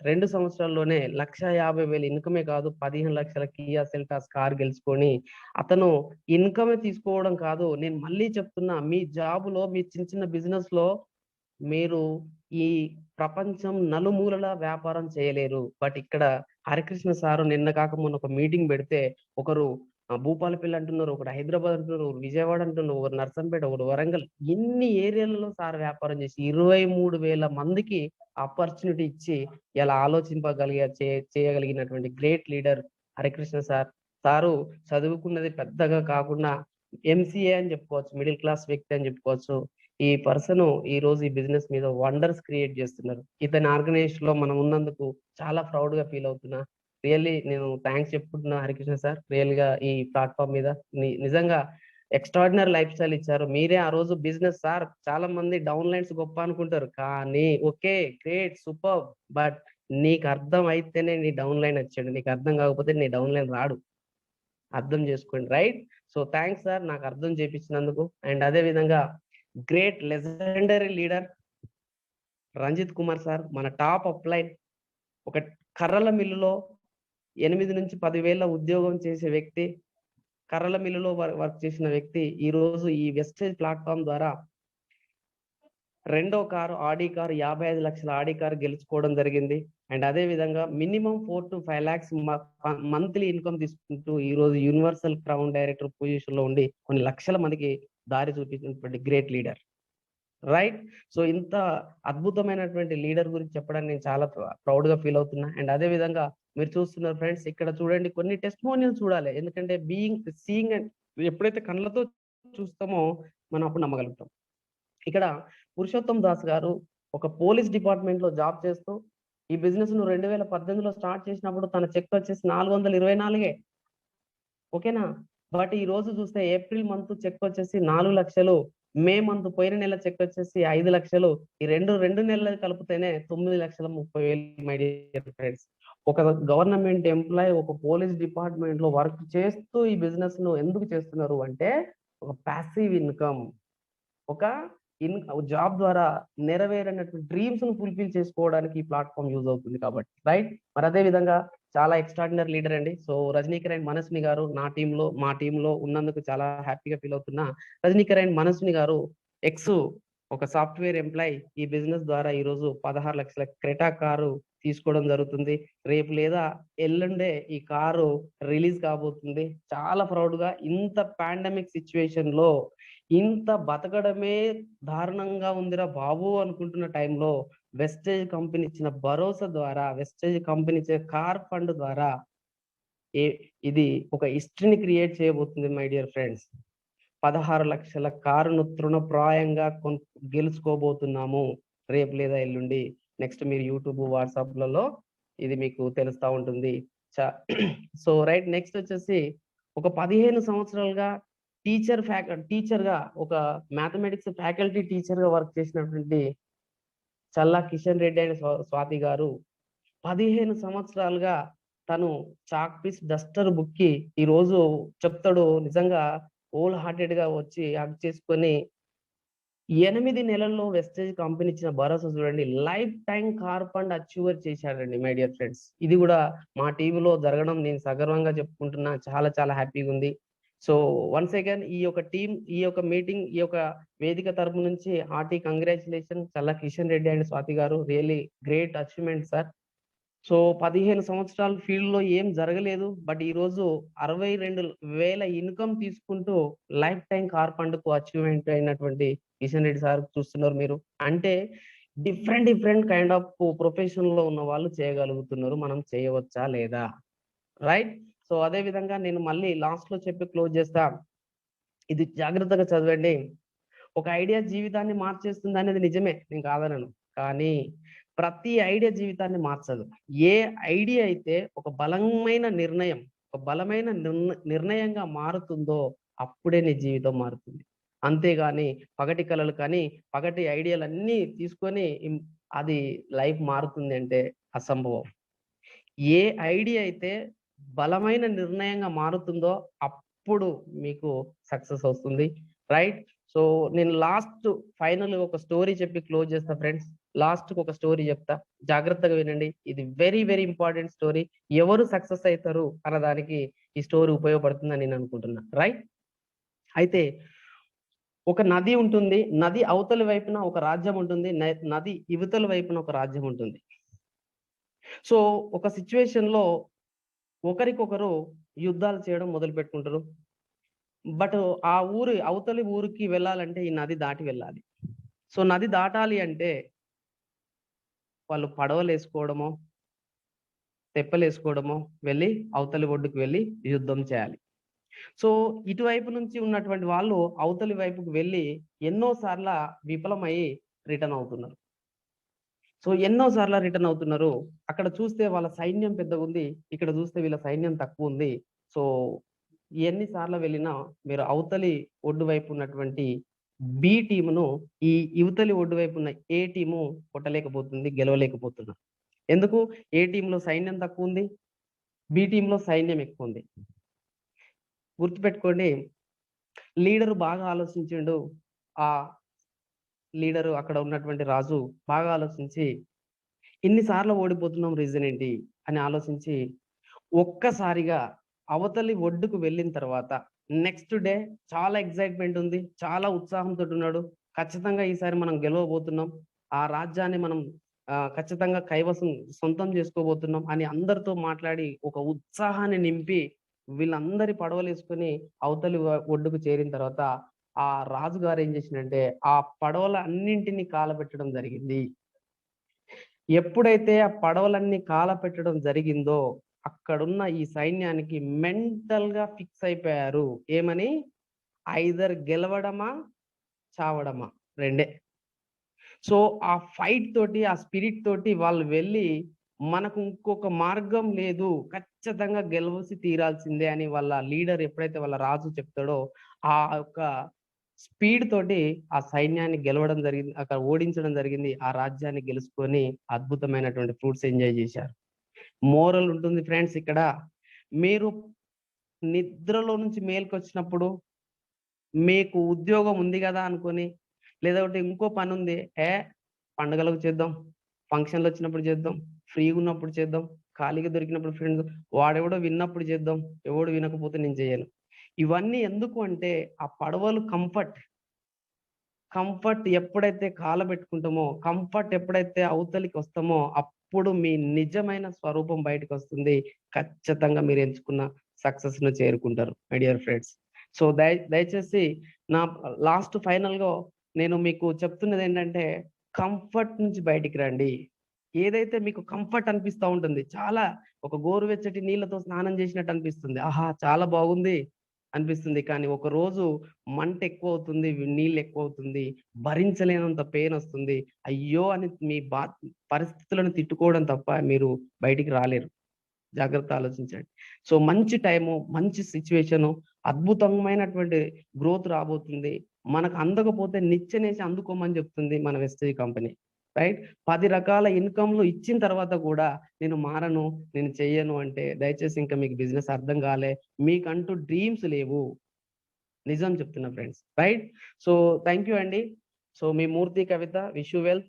2 సంవత్సరాల్లోనే 1,50,000 ఇన్‌కమే కాదు 15,00,000 కియా సెల్టాస్ కార్ గెలుచుకొని అతను ఇన్‌కమే తీసుకోవడం కాదు. నేను మళ్ళీ చెప్తున్నా మీ జాబ్‌లో మీ చిన్న బిజినెస్‌లో మీరు ఈ ప్రపంచం నలుమూలలా వ్యాపారం చేయలేరు. బట్ ఇక్కడ హరికృష్ణ సారు నిన్న కాక మొన్న ఒక మీటింగ్ పెడితే ఒకరు భూపాలపల్లి అంటున్నారు, ఒకడు హైదరాబాద్ అంటున్నారు, ఒకరు విజయవాడ అంటున్నారు, ఒకరు నర్సంపేట, ఒకడు వరంగల్. ఇన్ని ఏరియాలలో సార్ వ్యాపారం చేసి 23,000 మందికి ఆపర్చునిటీ ఇచ్చి ఇలా చేయగలిగినటువంటి great leader Harikrishna sir. Sir చదువుకున్నది పెద్దగా కాకుండా ఎంసీఏ అని చెప్పుకోవచ్చు. మిడిల్ క్లాస్ వ్యక్తి అని చెప్పుకోవచ్చు. ఈ పర్సన్ ఈరోజు ఈ బిజినెస్ మీద వండర్స్ క్రియేట్ చేస్తున్నారు. ఇతని ఆర్గనైజేషన్ లో మనం ఉన్నందుకు చాలా ప్రౌడ్ గా ఫీల్ అవుతున్నా. రియల్లీ నేను థ్యాంక్స్ చెప్పుకుంటున్నా హరికృష్ణ సార్. రియల్ గా ఈ ప్లాట్‌ఫార్మ్ మీద నిజంగా ఎక్స్ట్రార్డినరీ లైఫ్ స్టైల్ ఇచ్చారు. మీరే ఆ రోజు బిజినెస్ సార్ చాలా మంది డౌన్ లైన్స్ గొప్ప అనుకుంటారు. కానీ ఓకే, గ్రేట్, సూపర్బ్. బట్ నీకు అర్థం అయితేనే నీ డౌన్ లైన్ వచ్చాడు. నీకు అర్థం కాకపోతే నీ డౌన్ లైన్ రాడు. అర్థం చేసుకోండి. రైట్? సో థాంక్స్ సార్ నాకు అర్థం చేపించినందుకు. అండ్ అదే విధంగా great legendary leader Ranjit Kumar sir మన టాప్ అప్లైన్. ఒక కర్రల మిల్లులో 8-10 వేల ఉద్యోగం చేసే వ్యక్తి. కర్రల మిల్లులో వర్క్ చేసిన వ్యక్తి ఈరోజు ఈ వెస్టేజ్ ప్లాట్‌ఫార్మ్ ద్వారా రెండో కారు ఆడి కారు 55 లక్షల ఆడి కారు గెలుచుకోవడం జరిగింది. అండ్ అదే విధంగా మినిమమ్ 4-5 లాక్స్ మంత్లీ ఇన్‌కమ్ తీసుకుంటూ ఈరోజు యూనివర్సల్ క్రౌన్ డైరెక్టర్ పొజిషన్‌లో ఉండి కొన్ని లక్షల మందికి దారి చూపించినటువంటి గ్రేట్ లీడర్. రైట్? సో ఇంత అద్భుతమైనటువంటి లీడర్ గురించి చెప్పడానికి నేను చాలా ప్రౌడ్‌గా ఫీల్ అవుతున్నా. అండ్ అదే విధంగా మీరు చూస్తున్నారు ఫ్రెండ్స్ ఇక్కడ చూడండి కొన్ని టెస్టిమోనియల్స్ చూడాలి. ఎందుకంటే సీయింగ్ అండ్ ఎప్పుడైతే కళ్ళతో చూస్తామో మనం అప్పుడు నమ్మగలుగుతాం. ఇక్కడ పురుషోత్తం దాస్ గారు ఒక పోలీస్ డిపార్ట్మెంట్‌లో జాబ్ చేస్తూ ఈ బిజినెస్‌ను 2018లో స్టార్ట్ చేసినప్పుడు తన చెక్ వచ్చేసి 424 ఓకేనా? బట్ ఈ రోజు చూస్తే ఏప్రిల్ మంత్ చెక్ వచ్చేసి 4,00,000, మే మంత్ పోయిన నెల చెక్ వచ్చేసి 5,00,000. ఈ రెండు నెలలు కలిపితేనే 9,30,000 మై డియర్ ఫ్రెండ్స్. ఒక గవర్నమెంట్ ఎంప్లాయీ ఒక పోలీస్ డిపార్ట్మెంట్‌లో వర్క్ చేస్తూ ఈ బిజినెస్‌ను ఎందుకు చేస్తున్నారు అంటే ఒక పాసివ్ ఇన్‌కమ్. ఒక జాబ్ ద్వారా నెరవేరనటువంటి డ్రీమ్స్‌ను ఫుల్‌ఫిల్ చేసుకోవడానికి ఈ ప్లాట్‌ఫార్మ్ యూజ్ అవుతుంది కాబట్టి. రైట్? మరి అదే విధంగా చాలా ఎక్స్ట్రార్డినరీ లీడర్ అండి. సో రజనీకరణ్ మనస్విని గారు మా టీమ్‌లో ఉన్నందుకు చాలా హ్యాపీగా ఫీల్ అవుతున్నా. రజనీకరణ్ మనస్విని గారు ఎక్స్ ఒక సాఫ్ట్‌వేర్ ఎంప్లాయీ ఈ బిజినెస్ ద్వారా ఈరోజు 16 లక్షల క్రెటా కారు తీసుకోవడం జరుగుతుంది. రేపు లేదా ఎల్లుండే ఈ కారు రిలీజ్ కాబోతుంది. చాలా ప్రౌడ్‌గా ఇంత పాండమిక్ సిట్యుయేషన్‌లో ఇంత బతకడమే దారుణంగా ఉందిరా బాబు అనుకుంటున్న టైంలో వెస్టేజ్ కంపెనీ ఇచ్చిన భరోసా ద్వారా, వెస్టేజ్ కంపెనీ ఇచ్చే కార్ ఫండ్ ద్వారా ఏ ఇది ఒక హిస్టరీని క్రియేట్ చేయబోతుంది మై డియర్ ఫ్రెండ్స్. 16 లక్షల కారును తృణప్రాయంగా గెలుచుకోబోతున్నాము. రేపు లేదా ఎల్లుండి. నెక్స్ట్ మీరు యూట్యూబ్, వాట్సాప్‌లలో ఇది మీకు తెలుస్తా ఉంటుంది. చ సో రైట్ నెక్స్ట్ వచ్చేసి ఒక 15 సంవత్సరాలుగా టీచర్‌గా ఒక మ్యాథమెటిక్స్ ఫ్యాకల్టీ టీచర్‌గా వర్క్ చేసినటువంటి చల్లా కిషన్ రెడ్డి అండ్ స్వాతి గారు 15 సంవత్సరాలుగా తను చాక్ పీస్, డస్టర్ బుక్కి ఈరోజు చెప్తాడు నిజంగా హోల్ హార్టెడ్‌గా వచ్చి హగ్ చేసుకొని 8 నెలల్లో వెస్టేజ్ కంపెనీ ఇచ్చిన భరోసా చూడండి. Life time car fund achiever చేశాడండి మై డియర్ ఫ్రెండ్స్. ఇది కూడా మా టీమ్‌లో జరగడం నేను సగర్వంగా చెప్పుకుంటున్నా. చాలా హ్యాపీగుంది. సో వన్స్ అగైన్ ఈ యొక్క మీటింగ్, ఈ యొక్క వేదిక తరపు నుంచి hearty congratulation Challa Kishan Reddy and Swathi గారు. Really great achievement sir. So 15 సంవత్సరాలు ఫీల్డ్‌లో ఏం జరగలేదు. బట్ ఈరోజు 62,000 ఇన్‌కమ్ తీసుకుంటూ లైఫ్ టైమ్ కార్ పండుగకు అచీవ్‌మెంట్ అయినటువంటి కిషన్ రెడ్డి సార్ చూస్తున్నారు మీరు. అంటే డిఫరెంట్ కైండ్ ఆఫ్ ప్రొఫెషన్‌లో ఉన్న వాళ్ళు చేయగలుగుతున్నారు. మనం చేయవచ్చా లేదా? రైట్? సో అదే విధంగా నేను మళ్ళీ లాస్ట్‌లో చెప్పి క్లోజ్ చేస్తా. ఇది జాగ్రత్తగా చదవండి. ఒక ఐడియా జీవితాన్ని మార్చేస్తుందనేది నిజమే. నేను కాదనను. కానీ ప్రతి ఐడియా జీవితాన్ని మార్చదు. ఏ ఐడియా అయితే ఒక బలమైన నిర్ణయం, ఒక బలమైన నిర్ణయంగా మారుతుందో అప్పుడే నీ జీవితం మారుతుంది. అంతేగాని పగటి కలలు కానీ, పగటి ఐడియాలన్నీ తీసుకొని అది లైఫ్ మారుతుంది అంటే అసంభవం. ఏ ఐడియా అయితే బలమైన నిర్ణయంగా మారుతుందో అప్పుడు మీకు సక్సెస్ వస్తుంది. రైట్? సో నేను ఫైనల్‌గా ఒక స్టోరీ చెప్పి క్లోజ్ చేస్తా ఫ్రెండ్స్. లాస్ట్‌కి ఒక స్టోరీ చెప్తా. జాగ్రత్తగా వినండి. ఇది వెరీ ఇంపార్టెంట్ స్టోరీ. ఎవరు సక్సెస్ అయితారు అన్నదానికి ఈ స్టోరీ ఉపయోగపడుతుందని నేను అనుకుంటున్నా. రైట్? అయితే ఒక నది ఉంటుంది. నది అవతలి వైపున ఒక రాజ్యం ఉంటుంది. నది ఇవతల వైపున ఒక రాజ్యం ఉంటుంది. సో ఒక సిట్యుయేషన్‌లో ఒకరికొకరు యుద్ధాలు చేయడం మొదలుపెట్టుకుంటారు. బట్ ఆ అవతలి ఊరికి వెళ్ళాలంటే ఈ నది దాటి వెళ్ళాలి. సో నది దాటాలి అంటే వాళ్ళు పడవలేసుకోవడమో, తెప్పలేసుకోవడమో వెళ్ళి అవతలి ఒడ్డుకు వెళ్ళి యుద్ధం చేయాలి. సో ఇటువైపు నుంచి ఉన్నటువంటి వాళ్ళు అవతలి వైపుకు వెళ్ళి ఎన్నో సార్ల విఫలమయ్యి రిటర్న్ అవుతున్నారు. సో ఎన్నో సార్ల రిటర్న్ అవుతున్నారు. అక్కడ చూస్తే వాళ్ళ సైన్యం పెద్దగుంది. ఇక్కడ చూస్తే వీళ్ళ సైన్యం తక్కువుంది. సో ఎన్ని సార్లు వెళ్ళినా మీరు అవతలి ఒడ్డు వైపు ఉన్నటువంటి బి టీమ్‌ను ఈ ఇవతలి ఒడ్డు వైపు ఉన్న ఏ టీము కొట్టలేకపోతుంది, గెలవలేకపోతున్నారు. ఎందుకు? ఏ టీమ్‌లో సైన్యం తక్కువుంది. బి టీమ్‌లో సైన్యం ఎక్కువుంది. గుర్తుపెట్టుకోండి. లీడరు బాగా ఆలోచించిండు. ఆ లీడరు అక్కడ ఉన్నటువంటి రాజు బాగా ఆలోచించి ఇన్ని సార్లు ఓడిపోతున్నాం రీజన్ ఏంటి అని ఆలోచించి ఒక్కసారిగా అవతలి ఒడ్డుకు వెళ్ళిన తర్వాత నెక్స్ట్ డే చాలా ఎక్సైట్‌మెంట్ ఉంది. చాలా ఉత్సాహంతోటున్నాడు. ఖచ్చితంగా ఈసారి మనం గెలవబోతున్నాం. ఆ రాజ్యాన్ని మనం ఖచ్చితంగా కైవసం సొంతం చేసుకోబోతున్నాం అని అందరితో మాట్లాడి ఒక ఉత్సాహాన్ని నింపి వీళ్ళందరి పడవలేసుకొని అవతలి ఒడ్డుకు చేరిన తర్వాత ఆ రాజుగారు ఏం చేసిండంటే ఆ పడవలన్నింటిని కాలబెట్టడం జరిగింది. ఎప్పుడైతే ఆ పడవలన్నీ కాలపెట్టడం జరిగిందో, అక్కడున్న ఈ సైన్యానికి మెంటల్‌గా ఫిక్స్ అయిపోయారు. ఏమని? ఐదర్ గెలవడమా, చావడమా రెండే. సో, ఆ ఫైట్ తోటి, ఆ స్పిరిట్ తోటి వాళ్ళు వెళ్ళి, మనకు ఇంకొక మార్గం లేదు. ఖచ్చితంగా గెలవసి తీరాల్సిందే అని వాళ్ళ లీడర్ ఎప్పుడైతే వాళ్ళ రాజు చెప్తాడో, ఆ యొక్క స్పీడ్ తోటి ఆ సైన్యాన్ని గెలవడం జరిగింది. అక్కడ ఓడించడం జరిగింది. ఆ రాజ్యాన్ని గెలుచుకొని అద్భుతమైనటువంటి ఫ్రూట్స్ ఎంజాయ్ చేశారు. మోరల్ ఉంటుంది ఫ్రెండ్స్ ఇక్కడ. మీరు నిద్రలో నుంచి మేలుకొచ్చినప్పుడు మీకు ఉద్యోగం ఉంది గదా అనుకోని, లేదంటే ఇంకో పనుంది. పండుగలకు చేద్దాం, ఫంక్షన్‌లొచ్చినప్పుడు చేద్దాం, ఫ్రీగున్నప్పుడు చేద్దాం, ఖాళీగా దొరికినప్పుడు ఫ్రెండ్స్ వాడెవడో విన్నప్పుడు చేద్దాం, ఎవడు వినకపోతే నేను చేయను. ఇవన్నీ ఎందుకు అంటే ఆ పడవలు కంఫర్ట్ ఎప్పుడైతే కాలబెట్టుకుంటామో, కంఫర్ట్ ఎప్పుడైతే అవతలికొస్తామో, అప్పుడు మీ నిజమైన స్వరూపం బయటకొస్తుంది. ఖచ్చితంగా మీరు ఎంచుకున్న సక్సెస్‌ను చేరుకుంటారు మై డియర్ ఫ్రెండ్స్. సో, దయచేసి నా ఫైనల్‌గా నేను మీకు చెప్తున్నదేంటంటే, కంఫర్ట్ నుంచి బయటికి రండి. ఏదైతే మీకు కంఫర్ట్ అనిపిస్తా ఉంటుంది. చాలా ఒక గోరువెచ్చటి నీళ్ళతో స్నానం చేసినట్టు అనిపిస్తుంది. ఆహా! చాలా బాగుంది అనిపిస్తుంది. కానీ ఒకరోజు మంటెక్కువవుతుంది, నీళ్ళెక్కువవుతుంది, భరించలేనంత పెయినొస్తుంది. అయ్యో! అని మీ పరిస్థితులను తిట్టుకోవడం తప్ప మీరు బయటికి రాలేరు. జాగ్రత్త ఆలోచించండి. సో, మంచి టైము, మంచి సిట్యుయేషను, అద్భుతమైనటువంటి గ్రోత్ రాబోతుంది. మనకు అందకపోతే నిచ్చెనేసి అందుకోమని చెప్తుంది మన వెస్టీజ్ కంపెనీ. రైట్? 10 రకాల ఇన్‌కమ్‌లు ఇచ్చిన తర్వాత కూడా నేను మారను, నేను చెయ్యను అంటే దయచేసి ఇంక మీకు బిజినెస్ అర్థం కాలే. మీకంటూ డ్రీమ్స్ లేవు. నిజం చెప్తున్నా friends. Right? So, thank you అండి. సో, మీ Murthy Kavitha wish you well.